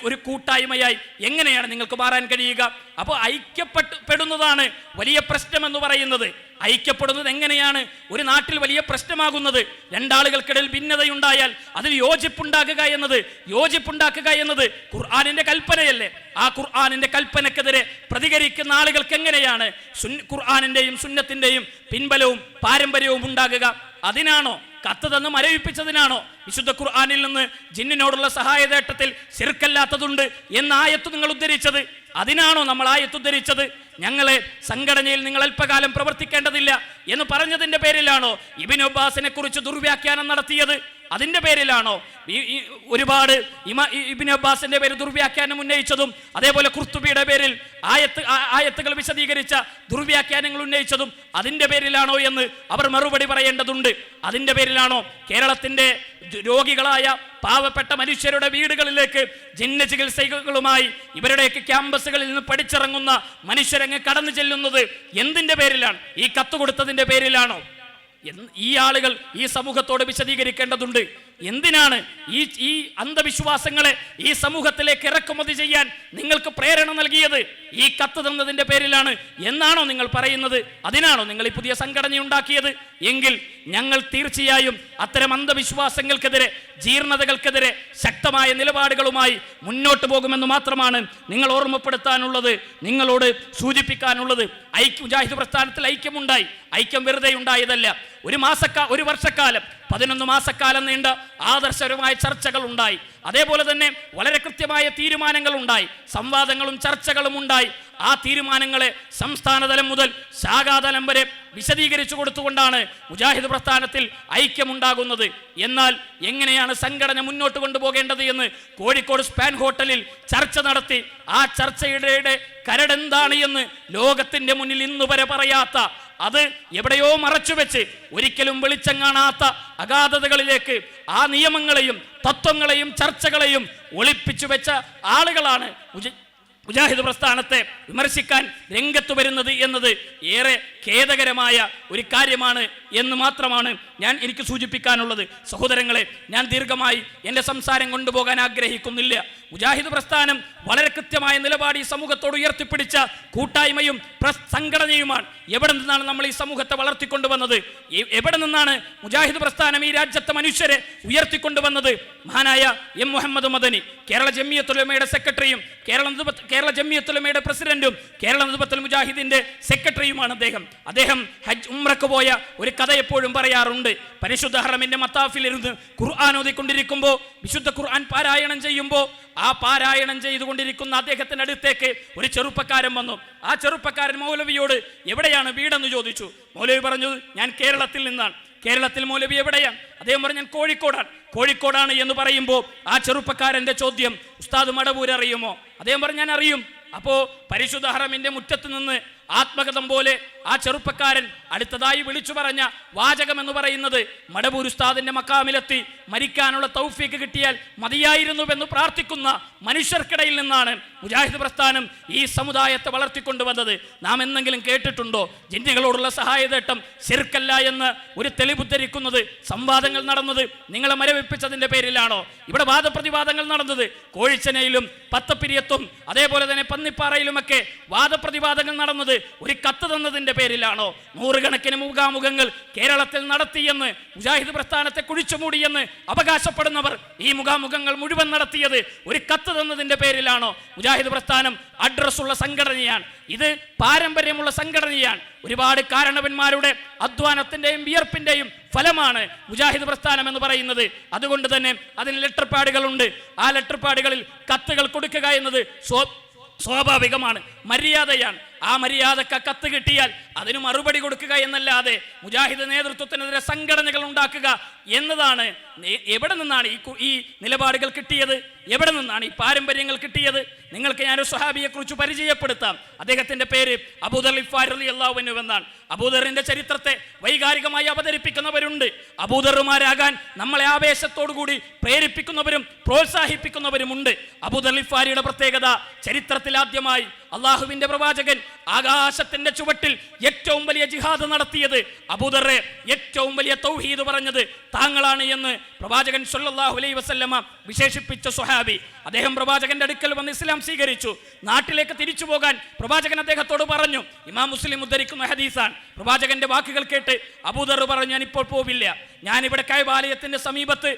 ഒരു കൂട്ടായ്മയായി എങ്ങനെയാണ് നിങ്ങൾക്ക് മാറാൻ കഴിയുക? അപ്പോൾ ഐക്യപ്പെടുന്നതാണ് വലിയ പ്രശ്നമെന്ന് പറയുന്നത്. ഐക്യപ്പെടുന്നത് എങ്ങനെയാണ് ഒരു നാട്ടിൽ വലിയ പ്രശ്നമാകുന്നത്? രണ്ടാളുകൾക്കിടയിൽ ഭിന്നതയുണ്ടായാൽ അതിൽ യോജിപ്പുണ്ടാക്കുക എന്നത് ഖുർആനിന്റെ കൽപ്പനയല്ലേ? ആ ഖുർആനിന്റെ കൽപ്പനക്കെതിരെ പ്രതികരിക്കുന്ന ആളുകൾക്ക് എങ്ങനെയാണ് ഖുർആനിന്റെയും സുന്നത്തിന്റെയും പിൻബലവും പാരമ്പര്യവും ഉണ്ടാകുക? അതിനാണോ കത്ത് തന്ന് മരവിപ്പിച്ചതിനാണോ വിശുദ്ധ ഖുർആനിൽ നിന്ന് ജിന്നിനോടുള്ള സഹായതേട്ടത്തിൽ ശിർക്കല്ലാത്തതുണ്ട് എന്ന ആയത്ത് നിങ്ങൾ ഉദ്ധരിച്ചത്? അതിനാണോ നമ്മൾ ആയത്ത് ഉദ്ധരിച്ചത്? ഞങ്ങളെ സംഘടനയിൽ നിങ്ങൾ അല്പകാലം പ്രവർത്തിക്കേണ്ടതില്ല എന്ന് പറഞ്ഞതിന്റെ പേരിലാണോ ഇബ്നു അബ്ബാസിനെ കുറിച്ച് ദുർവ്യാഖ്യാനം നടത്തിയത്? അതിന്റെ പേരിലാണോ ഒരുപാട് ഇബ്നു അബ്ബാസിന്റെ പേര് ദുർവ്യാഖ്യാനം ഉന്നയിച്ചതും അതേപോലെ ഖുർത്തുബിയുടെ പേരിൽ ആയത്തുകൾ വിശദീകരിച്ച ദുർവ്യാഖ്യാനങ്ങൾ ഉന്നയിച്ചതും അതിന്റെ പേരിലാണോ എന്ന് അവർ മറുപടി പറയേണ്ടതുണ്ട്. അതിന്റെ പേരിലാണോ കേരളത്തിന്റെ രോഗികളായ പാവപ്പെട്ട മനുഷ്യരുടെ വീടുകളിലേക്ക് ജിന്ന ചികിത്സകളുമായി ഇവരുടെയൊക്കെ ക്യാമ്പസുകളിൽ നിന്ന് പഠിച്ചിറങ്ങുന്ന മനുഷ്യരങ്ങ് കടന്നു ചെല്ലുന്നത് എന്തിന്റെ പേരിലാണ്? ഈ കത്ത് കൊടുത്തതിന്റെ പേരിലാണോ? ഈ ആളുകൾ ഈ സമൂഹത്തോട് വിശദീകരിക്കേണ്ടതുണ്ട്. എന്തിനാണ് ഈ അന്ധവിശ്വാസങ്ങളെ ഈ സമൂഹത്തിലേക്ക് ഇറക്കുമതി ചെയ്യാൻ നിങ്ങൾക്ക് പ്രേരണ നൽകിയത്? ഈ കത്ത് തന്നതിന്റെ പേരിലാണ് എന്നാണോ നിങ്ങൾ പറയുന്നത്? അതിനാണോ നിങ്ങൾ ഈ പുതിയ സംഘടന ഉണ്ടാക്കിയത്? എങ്കിൽ ഞങ്ങൾ തീർച്ചയായും അത്തരം അന്ധവിശ്വാസങ്ങൾക്കെതിരെ, ജീർണതകൾക്കെതിരെ ശക്തമായ നിലപാടുകളുമായി മുന്നോട്ട് പോകുമെന്ന് മാത്രമാണ് നിങ്ങൾ ഓർമ്മപ്പെടുത്താനുള്ളത്, നിങ്ങളോട് സൂചിപ്പിക്കാനുള്ളത്. മുജാഹിദ് പ്രസ്ഥാനത്തിൽ ഐക്യമുണ്ടായി. ഐക്യം വെറുതെ ഉണ്ടായതല്ല. ഒരു വർഷക്കാലം 11 മാസക്കാലം നീണ്ട ആദർശപരമായ ചർച്ചകൾ ഉണ്ടായി. അതേപോലെ തന്നെ വളരെ കൃത്യമായ തീരുമാനങ്ങൾ ഉണ്ടായി, സംവാദങ്ങളും ചർച്ചകളും ഉണ്ടായി. ആ തീരുമാനങ്ങളെ സംസ്ഥാനതലം മുതൽ ശാഖാതലം വരെ വിശദീകരിച്ചു കൊടുത്തുകൊണ്ടാണ് മുജാഹിദ് പ്രസ്ഥാനത്തിൽ ഐക്യമുണ്ടാകുന്നത്. എന്നാൽ എങ്ങനെയാണ് സംഘടന മുന്നോട്ട് കൊണ്ടുപോകേണ്ടത് എന്ന് കോഴിക്കോട് സ്പാൻ ഹോട്ടലിൽ ചർച്ച നടത്തി. ആ ചർച്ചയുടെ കരടെന്താണ് എന്ന് ലോകത്തിന്റെ മുന്നിൽ ഇന്ന് വരെ പറയാത്ത, അത് എവിടെയോ മറച്ചുവെച്ച് ഒരിക്കലും വെളിച്ചം കാണാത്ത അഗാധതകളിലേക്ക് ആ നിയമങ്ങളെയും തത്വങ്ങളെയും ചർച്ചകളെയും ഒളിപ്പിച്ചു വെച്ച ആളുകളാണ് മുജാഹിദ് പ്രസ്ഥാനത്തെ വിമർശിക്കാൻ രംഗത്ത് വരുന്നത് എന്നത് ഏറെ ഖേദകരമായ ഒരു കാര്യമാണ് എന്ന് മാത്രമാണ് എനിക്ക് സൂചിപ്പിക്കാനുള്ളത്. സഹോദരങ്ങളെ, ഞാൻ ദീർഘമായി എൻ്റെ സംസാരം കൊണ്ടുപോകാൻ ആഗ്രഹിക്കുന്നില്ല. മുജാഹിദ് പ്രസ്ഥാനം വളരെ കൃത്യമായ നിലപാട് ഈ സമൂഹത്തോട് ഉയർത്തിപ്പിടിച്ച കൂട്ടായ്മയും സംഘടനയുമാണ്. എവിടെ നിന്നാണ് നമ്മൾ ഈ സമൂഹത്തെ വളർത്തിക്കൊണ്ടുവന്നത്? എവിടെ നിന്നാണ് മുജാഹിദ് പ്രസ്ഥാനം ഈ രാജ്യത്തെ മനുഷ്യരെ ഉയർത്തിക്കൊണ്ടുവന്നത്? മഹാനായ എം മുഹമ്മദ് മദനി, കേരള ജമിയത്തുൽ ഉലമയുടെ സെക്രട്ടറിയും കേരള ജമിയത്തുൽ ഉലമയുടെ പ്രസിഡന്റും കേരള നദ്വത്തുൽ മുജാഹിദിന്റെ സെക്രട്ടറിയുമാണ് അദ്ദേഹം ഹജ്ജ് ഉംറക്ക് പോയ ഒരു കഥ എപ്പോഴും പറയാറുണ്ട്. പരിശുദ്ധ ഹറമിന്റെ മത്താഫിലിരുന്ന് ഖുർആൻ ഓതിക്കൊണ്ടിരിക്കുമ്പോൾ, വിശുദ്ധ ഖുർആൻ പാരായണം ചെയ്യുമ്പോൾ, ആ പാരായണം ചെയ്തുകൊണ്ടിരിക്കുന്ന അദ്ദേഹത്തിന്റെ അടുത്തേക്ക് ഒരു ചെറുപ്പക്കാരൻ വന്നു. ആ ചെറുപ്പക്കാരൻ മൗലവിയോട് എവിടെയാണ് വീടെന്ന് ചോദിച്ചു. മൗലവി പറഞ്ഞു, ഞാൻ കേരളത്തിൽ നിന്നാണ്. കേരളത്തിൽ മൗലവി എവിടെയാണ്? അദ്ദേഹം പറഞ്ഞു, ഞാൻ കോഴിക്കോടാണ് എന്ന് പറയുമ്പോൾ ആ ചെറുപ്പക്കാരന്റെ ചോദ്യം, ഉസ്താദ് മടവൂർ അറിയുമോ? അദ്ദേഹം പറഞ്ഞു, ഞാൻ അറിയും. അപ്പോ പരിശുദ്ധ ഹറമിന്റെ മുറ്റത്ത് നിന്ന് ആത്മകഥം പോലെ ആ ചെറുപ്പക്കാരൻ അടുത്തതായി വിളിച്ചു പറഞ്ഞ വാചകം എന്ന് പറയുന്നത്, മടവൂർ ഉസ്താദിന്റെ മക്കാമിലെത്തി മരിക്കാനുള്ള തൗഫീക്ക് കിട്ടിയാൽ മതിയായിരുന്നുവെന്ന് പ്രാർത്ഥിക്കുന്ന മനുഷ്യർക്കിടയിൽ നിന്നാണ് മുജാഹിദ് പ്രസ്ഥാനം ഈ സമുദായത്തെ വളർത്തിക്കൊണ്ടുവന്നത്. നാം എന്തെങ്കിലും കേട്ടിട്ടുണ്ടോ? ജിന്നുകളോടുള്ള സഹായതേട്ടം ശിർക്കല്ല എന്ന് ഒരു തെളിവുദ്ധരിക്കുന്നത്, സംവാദങ്ങൾ നടന്നത് നിങ്ങളെ മരവിപ്പിച്ചതിന്റെ പേരിലാണോ? ഇവിടെ വാദപ്രതിവാദങ്ങൾ നടന്നത് കോഴിച്ചനയിലും പത്തപ്പിരിയത്തും അതേപോലെ തന്നെ പന്നിപ്പാറയിലുമൊക്കെ വാദപ്രതിവാദങ്ങൾ നടന്നത് ഒരു കത്ത് തന്നതിന്റെ പേരിലാണോ? നൂറുകണക്കിന് മുഖാമുഖങ്ങൾ കേരളത്തിൽ നടത്തിയെന്ന് മുജാഹിദ് പ്രസ്ഥാനത്തെ കുഴിച്ചുമൂടിയെന്ന് അവകാശപ്പെടുന്നവർ ഈ മുഖാമുഖങ്ങൾ മുഴുവൻ നടത്തിയത് ഒരു കത്ത് തന്നതിന്റെ പേരിലാണോ? മുജാഹിദ് പ്രസ്ഥാനം അഡ്രസ്സുള്ള സംഘടനയാണ്, ഇത് പാരമ്പര്യമുള്ള സംഘടനയാണ്. ഒരുപാട് കാരണവന്മാരുടെ അധ്വാനത്തിന്റെയും വിയർപ്പിന്റെയും ഫലമാണ് മുജാഹിദ് പ്രസ്ഥാനം എന്ന് പറയുന്നത്. അതുകൊണ്ട് തന്നെ അതിന് ലെറ്റർ പാഡുകളുണ്ട്. ആ ലെറ്റർ പാഡുകളിൽ കത്തുകൾ കൊടുക്കുക എന്നത് സ്വാഭാവികമാണ്, മര്യാദയാണ്. ആ മര്യാദക്ക് കത്ത് കിട്ടിയാൽ അതിന് മറുപടി കൊടുക്കുക എന്നല്ലാതെ മുജാഹിദ് നേതൃത്വത്തിനെതിരെ സംഘടനകൾ ഉണ്ടാക്കുക എന്നതാണ്. എവിടെ നിന്നാണ് ഈ നിലപാടുകൾ കിട്ടിയത്? എവിടെ നിന്നാണ് ഈ പാരമ്പര്യങ്ങൾ കിട്ടിയത്? നിങ്ങൾക്ക് ഞാനൊരു സ്വഹാബിയെ കുറിച്ച് പരിചയപ്പെടുത്താം. അദ്ദേഹത്തിന്റെ പേര് അബൂദർ ഗിഫാരി റളിയല്ലാഹു അൻഹു എന്നാണ്. അബൂദറിന്റെ ചരിത്രത്തെ വൈകാരികമായി അവതരിപ്പിക്കുന്നവരുണ്ട്. അബൂദറുമാരാകാൻ നമ്മളെ ആവേശത്തോടുകൂടി പ്രേരിപ്പിക്കുന്നവരും പ്രോത്സാഹിപ്പിക്കുന്നവരുമുണ്ട്. അബൂദർ ഗിഫാരിയുടെ പ്രത്യേകത, ചരിത്രത്തിൽ ആദ്യമായി അള്ളാഹുവിന്റെ പ്രവാചകൻ ആകാശത്തിന്റെ ചുവട്ടിൽ ഏറ്റവും വലിയ ജിഹാദ് നടത്തിയത്, അബൂദറെ ഏറ്റവും വലിയ തൗഹീദ് പറഞ്ഞത് താങ്കളാണ് എന്ന് പ്രവാചകൻ സ്വല്ലല്ലാഹു അലൈഹി വസല്ലമ വിശേഷിപ്പിച്ച സ്വഹാബി. അദ്ദേഹം പ്രവാചകന്റെ അടുക്കൽ വന്ന് ഇസ്ലാം സ്വീകരിച്ചു. നാട്ടിലേക്ക് തിരിച്ചു പോകാൻ പ്രവാചകൻ അദ്ദേഹത്തോട് പറഞ്ഞു. ഇമാം മുസ്ലിം ഉദ്ധരിക്കുന്ന ഹദീസാണ്. പ്രവാചകന്റെ വാക്കുകൾ കേട്ട് അബൂദർ പറഞ്ഞു, ഞാൻ ഇപ്പോൾ പോവില്ല. ഞാനിവിടെ കഅബാലയത്തിന്റെ സമീപത്ത്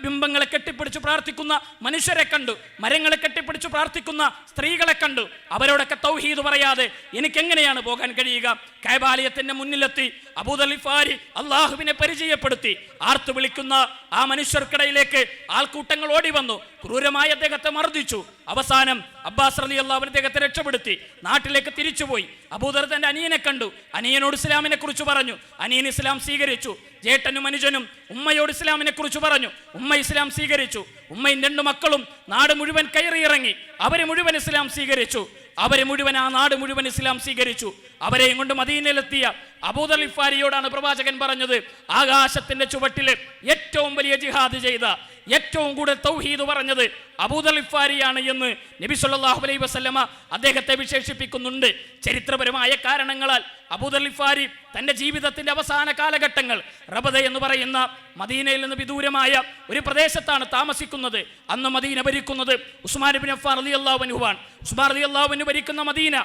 ബിംബങ്ങളെ കെട്ടിപ്പിടിച്ച് പ്രാർത്ഥിക്കുന്ന മനുഷ്യരെ കണ്ടു, മരങ്ങളെ കെട്ടിപ്പിടിച്ച് പ്രാർത്ഥിക്കുന്ന സ്ത്രീകളെ കണ്ടു. അവരോടൊക്കെ തൗഹീദ് പറയാതെ എനിക്ക് എങ്ങനെയാണ് പോകാൻ കഴിയുക? കഅബാലയത്തിന്റെ മുന്നിലെത്തി അബൂദർ ഗിഫാരി അള്ളാഹുവിനെ പരിചയപ്പെടുത്തി. ആർത്തു വിളിക്കുന്ന ആ മനുഷ്യർക്കിടയിലേക്ക് ആൾക്കൂട്ടങ്ങൾ ഓടി വന്നു. ക്രൂരമായി അദ്ദേഹത്തെ മർദ്ദിച്ചു. അവസാനം അബ്ബാസ് റളിയല്ലാഹു അൻഹു അദ്ദേഹത്തെ രക്ഷപ്പെടുത്തി. നാട്ടിലേക്ക് തിരിച്ചുപോയി. അബൂദർ തന്റെ അനിയനെ കണ്ടു. അനിയനോട് ഇസ്ലാമിനെ കുറിച്ച് പറഞ്ഞു. അനിയൻ ഇസ്ലാം സ്വീകരിച്ചു. ജേട്ടനും അനുജനും ഉമ്മയോട് ഇസ്ലാമിനെ കുറിച്ച് പറഞ്ഞു. ഉമ്മ ഇസ്ലാം സ്വീകരിച്ചു. ഉമ്മയും 2 മക്കളും നാട് മുഴുവൻ കയറിയിറങ്ങി. അവരെ മുഴുവൻ ഇസ്ലാം സ്വീകരിച്ചു. അവരെ മുഴുവൻ ആ നാട് മുഴുവൻ ഇസ്ലാം സ്വീകരിച്ചു. അവരെയും കൊണ്ട് മദീനയിലെത്തിയ അബൂദർ ഗിഫാരിയോടാണ് പ്രവാചകൻ പറഞ്ഞത്, ആകാശത്തിന്റെ ചുവട്ടില് ഏറ്റവും വലിയ ജിഹാദ് ചെയ്ത, ഏറ്റവും കൂടുതൽ തൗഹീദ് പറഞ്ഞത് അബൂദർ ഗിഫാരിയാണ് എന്ന് നബി സല്ലല്ലാഹു അലൈഹി വസല്ലമ അദ്ദേഹത്തെ വിശേഷിപ്പിക്കുന്നുണ്ട്. ചരിത്രപരമായ കാരണങ്ങളാൽ അബൂദർ ഗിഫാരി തന്റെ ജീവിതത്തിന്റെ അവസാന കാലഘട്ടങ്ങൾ റബദ എന്ന് പറയുന്ന മദീനയിൽ നിന്ന് വിദൂരമായ ഒരു പ്രദേശത്താണ് താമസിക്കുന്നത്. അന്ന് മദീന ഭരിക്കുന്നത് ഉസ്മാൻ ഇബ്നു അഫ്ഫാൻ റളിയല്ലാഹു അൻഹു ആണ്. ഉസ്മാൻ റളിയല്ലാഹു അൻഹു ഭരിക്കുന്ന മദീന,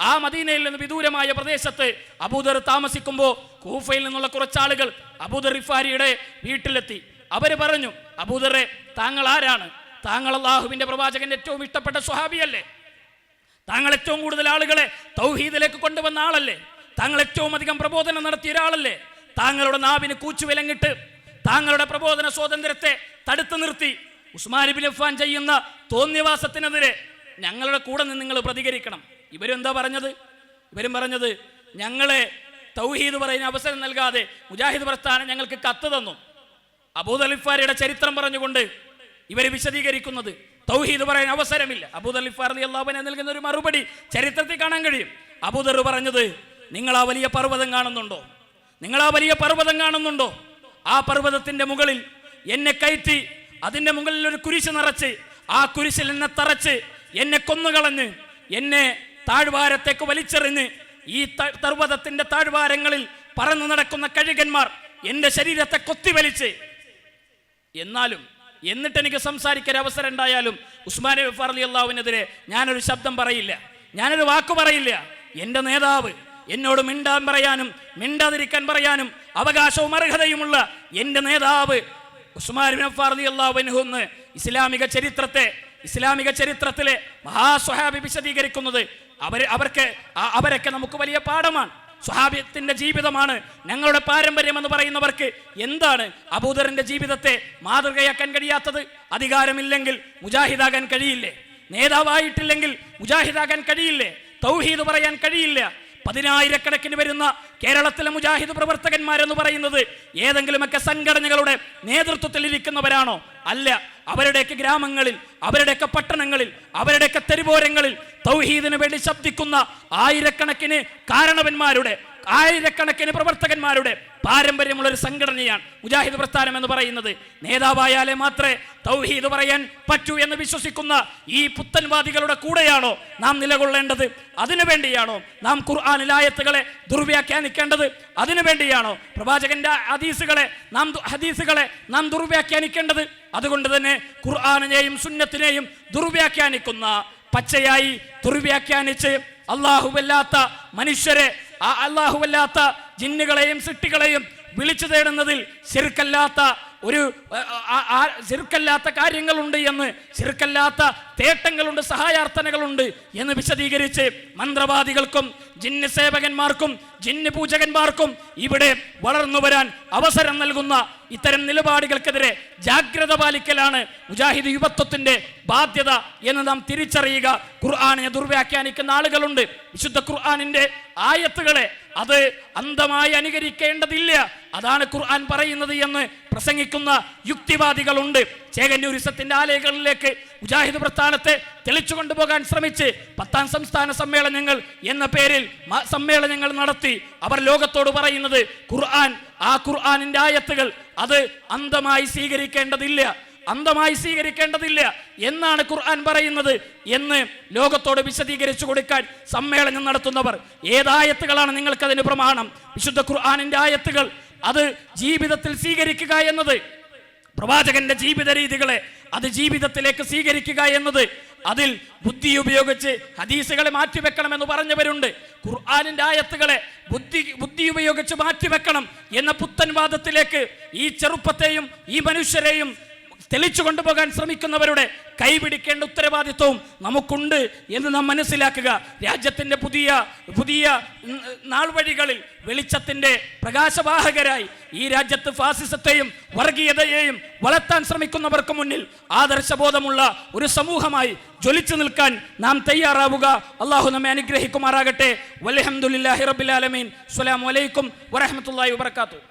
ആ മദീനയിൽ നിന്ന് വിദൂരമായ പ്രദേശത്ത് അബൂദർ താമസിക്കുമ്പോൾ കൂഫയിൽ നിന്നുള്ള കുറച്ചാളുകൾ അബൂദർ ഗിഫാരിയുടെ വീട്ടിലെത്തി. അവര് പറഞ്ഞു, അബൂദറെ, താങ്കൾ ആരാണ്? താങ്കൾ അല്ലാഹുവിന്റെ പ്രവാചകന്റെ ഏറ്റവും ഇഷ്ടപ്പെട്ട സ്വഹാബിയല്ലേ? താങ്കൾ ഏറ്റവും കൂടുതൽ ആളുകളെ തൗഹീദിലേക്ക് കൊണ്ടുവന്ന ആളല്ലേ? താങ്കൾ ഏറ്റവും അധികം പ്രബോധനം നടത്തിയ ഒരാളല്ലേ? താങ്കളുടെ നാവിന് കൂച്ചുവിലങ്ങിട്ട് താങ്കളുടെ പ്രബോധന സ്വാതന്ത്ര്യത്തെ തടുത്തു നിർത്തി ഉസ്മാൻ ഇബ്നു അഫ്ഫാൻ ചെയ്യുന്ന തോന്നിയവാസത്തിനെതിരെ ഞങ്ങളുടെ കൂടെ നിന്ന് നിങ്ങൾ പ്രതികരിക്കണം. ഇവരെന്താ പറഞ്ഞത്? ഇവരും പറഞ്ഞത്, ഞങ്ങളെ തൗഹീദ് പറയുന്ന അവസരം നൽകാതെ മുജാഹിദ് പ്രസ്ഥാനം ഞങ്ങൾക്ക് കത്ത് തന്നു. അബൂദർ ഗിഫാരിയുടെ ചരിത്രം പറഞ്ഞുകൊണ്ട് ഇവർ വിശദീകരിക്കുന്നത് തൗഹീദ് പറയാൻ അവസരമില്ല. അബൂദർ ഗിഫാരി റളിയല്ലാഹു അൻഹു നൽകുന്ന ഒരു മറുപടി ചരിത്രത്തിൽ കാണാൻ കഴിയും. അബൂദർ പറഞ്ഞത്, നിങ്ങൾ ആ വലിയ പർവ്വതം കാണുന്നുണ്ടോ? നിങ്ങൾ ആ വലിയ പർവ്വതം കാണുന്നുണ്ടോ? ആ പർവ്വതത്തിന്റെ മുകളിൽ എന്നെ കയറ്റി അതിന്റെ മുകളിൽ ഒരു കുരിശ് നിറച്ച് ആ കുരിശിൽ എന്നെ തറച്ച് എന്നെ കൊന്നുകളഞ്ഞ് എന്നെ താഴ്വാരത്തേക്ക് വലിച്ചെറിഞ്ഞ് ഈ പർവ്വതത്തിന്റെ താഴ്വാരങ്ങളിൽ പറന്നു നടക്കുന്ന കഴുകന്മാർ എന്റെ ശരീരത്തെ കൊത്തിവലിച്ച്, എന്നിട്ട് എനിക്ക് സംസാരിക്കാൻ അവസരം ഉണ്ടായാലും ഉസ്മാൻ ഗിഫാരി റളിയല്ലാഹു അൻഹുവിനെതിരെ ഞാനൊരു ശബ്ദം പറയില്ല, ഞാനൊരു വാക്ക് പറയില്ല. എൻ്റെ നേതാവ് എന്നോട് മിണ്ടാൻ പറയാനും മിണ്ടാതിരിക്കാൻ പറയാനും അവകാശവും അർഹതയുമുള്ള എൻ്റെ നേതാവ് ഉസ്മാൻ ഗിഫാരി റളിയല്ലാഹു അൻഹു എന്ന് ഇസ്ലാമിക ചരിത്രത്തിലെ മഹാസ്വഹാബി വിശദീകരിക്കുന്നത് അവരൊക്കെ നമുക്ക് വലിയ പാഠമാണ്. സ്വഹാബിയത്തിന്റെ ജീവിതമാണ് ഞങ്ങളുടെ പാരമ്പര്യം എന്ന് പറയുന്നവർക്ക് എന്താണ് അബൂദറിന്റെ ജീവിതത്തെ മാതൃകയാക്കാൻ കഴിയാത്തത്? അധികാരമില്ലെങ്കിൽ മുജാഹിദാകാൻ കഴിയില്ലേ? നേതാവായിട്ടില്ലെങ്കിൽ മുജാഹിദാകാൻ കഴിയില്ലേ? തൗഹീദ് പറയാൻ കഴിയില്ല? 10,000-കണക്കിന് വരുന്ന കേരളത്തിലെ മുജാഹിദ് പ്രവർത്തകന്മാരെന്ന് പറയുന്നത് ഏതെങ്കിലുമൊക്കെ സംഘടനകളുടെ നേതൃത്വത്തിൽ ഇരിക്കുന്നവരാണോ? അല്ല. അവരുടെയൊക്കെ ഗ്രാമങ്ങളിൽ, അവരുടെയൊക്കെ പട്ടണങ്ങളിൽ, അവരുടെയൊക്കെ തെരുവോരങ്ങളിൽ തൗഹീദിന് വേണ്ടി ശബ്ദിക്കുന്ന ആയിരക്കണക്കിന് കാരണവന്മാരുടെ, ആയിരക്കണക്കിന് പ്രവർത്തകന്മാരുടെ പാരമ്പര്യമുള്ളൊരു സംഘടനയാണ് മുജാഹിദ് പ്രസ്ഥാനം എന്ന് പറയുന്നത്. നേതാവായാലേ മാത്രമേ തൗഹീദ് പറയാൻ പറ്റൂ എന്ന് വിശ്വസിക്കുന്ന ഈ പുത്തൻവാദികളുടെ കൂടെയാണോ നാം നിലകൊള്ളേണ്ടത്? അതിനുവേണ്ടിയാണോ നാം ഖുർആനിൽ ആയത്തുകളെ ദുർവ്യാഖ്യാനിക്കേണ്ടത്? അതിനുവേണ്ടിയാണോ പ്രവാചകന്റെ ഹദീസുകളെ നാം ദുർവ്യാഖ്യാനിക്കേണ്ടത്? അതുകൊണ്ട് തന്നെ ഖുർആനെയും സുന്നത്തിനെയും ദുർവ്യാഖ്യാനിക്കുന്ന, പച്ചയായി ദുർവ്യാഖ്യാനിച്ച് അല്ലാഹുവല്ലാത്ത മനുഷ്യരെ, അല്ലാഹുവല്ലാത്ത ജിന്നുകളെയും സിട്ടികളെയും വിളിച്ചു തേടുന്നതിൽ ശിർക്കല്ലാത്ത കാര്യങ്ങളുണ്ട് എന്ന്, ശിർക്കല്ലാത്ത തേട്ടങ്ങളുണ്ട്, സഹായാർത്ഥനകളുണ്ട് എന്ന് വിശദീകരിച്ച് മന്ത്രവാദികൾക്കും ജിന്ന് സേവകന്മാർക്കും ജിന്ന് പൂജകന്മാർക്കും ഇവിടെ വളർന്നു വരാൻ അവസരം നൽകുന്ന ഇത്തരം നിലപാടുകൾക്കെതിരെ ജാഗ്രത പാലിക്കലാണ് മുജാഹിദ് യുവത്വത്തിന്റെ ബാധ്യത എന്ന് നാം തിരിച്ചറിയുക. ഖുർആനെ ദുർവ്യാഖ്യാനിക്കുന്ന ആളുകളുണ്ട്. വിശുദ്ധ ഖുർആനിന്റെ ആയത്തുകളെ അത് അന്ധമായി അനുകരിക്കേണ്ടതില്ല, അതാണ് ഖുർആൻ പറയുന്നത് എന്ന് പ്രസംഗിക്കുന്ന യുക്തിവാദികളുണ്ട്. ചേകന്നൂരിസത്തിന്റെ ആലയങ്ങളിലേക്ക് മുജാഹിദ് പ്രസ്ഥാനത്തെ തെളിച്ചു കൊണ്ടുപോകാൻ ശ്രമിച്ച് 10ാം സംസ്ഥാന സമ്മേളനങ്ങൾ എന്ന പേരിൽ സമ്മേളനങ്ങൾ നടത്തി അവർ ലോകത്തോട് പറയുന്നത് ആ ഖുർആനിന്റെ ആയത്തുകൾ അത് അന്ധമായി സ്വീകരിക്കേണ്ടതില്ല എന്നാണ് ഖുർആൻ പറയുന്നത് എന്ന് ലോകത്തോട് വിശദീകരിച്ചു കൊടുക്കാൻ സമ്മേളനം നടത്തുന്നവർ ഏതായത്തുകളാണ് നിങ്ങൾക്കതിന് പ്രമാണം? വിശുദ്ധ ഖുർആനിന്റെ ആയത്തുകൾ അത് ജീവിതത്തിൽ സ്വീകരിക്കുക എന്നത്, പ്രവാചകന്റെ ജീവിത രീതികളെ അത് ജീവിതത്തിലേക്ക് സ്വീകരിക്കുക എന്നത്, അതിൽ ബുദ്ധി ഉപയോഗിച്ച് ഹദീസുകളെ മാറ്റിവെക്കണമെന്ന് പറഞ്ഞവരുണ്ട്. ഖുർആനിന്റെ ആയത്തുകളെ ബുദ്ധി ഉപയോഗിച്ച് മാറ്റിവെക്കണം എന്ന പുത്തൻ വാദത്തിലേക്ക് ഈ ചെറുപ്പത്തെയും ഈ മനുഷ്യരെയും തെളിച്ചു കൊണ്ടുപോകാൻ ശ്രമിക്കുന്നവരുടെ കൈപിടിക്കേണ്ട ഉത്തരവാദിത്വവും നമുക്കുണ്ട് എന്ന് നാം മനസ്സിലാക്കുക. രാജ്യത്തിന്റെ പുതിയ നാൾവഴികളിൽ വെളിച്ചത്തിന്റെ പ്രകാശവാഹകരായി ഈ രാജ്യത്ത് ഫാസിസത്തെയും വർഗീയതയെയും വളർത്താൻ ശ്രമിക്കുന്നവർക്ക് മുന്നിൽ ആദർശബോധമുള്ള ഒരു സമൂഹമായി ജ്വലിച്ചു നിൽക്കാൻ നാം തയ്യാറാവുക. അള്ളാഹു നമ്മെ അനുഗ്രഹിക്കുമാറാകട്ടെ. വൽഹംദുലില്ലാഹി റബ്ബിൽ ആലമീൻ. അസ്സലാമു അലൈക്കും വറഹ്മത്തുള്ളാഹി വബറകാതുഹു.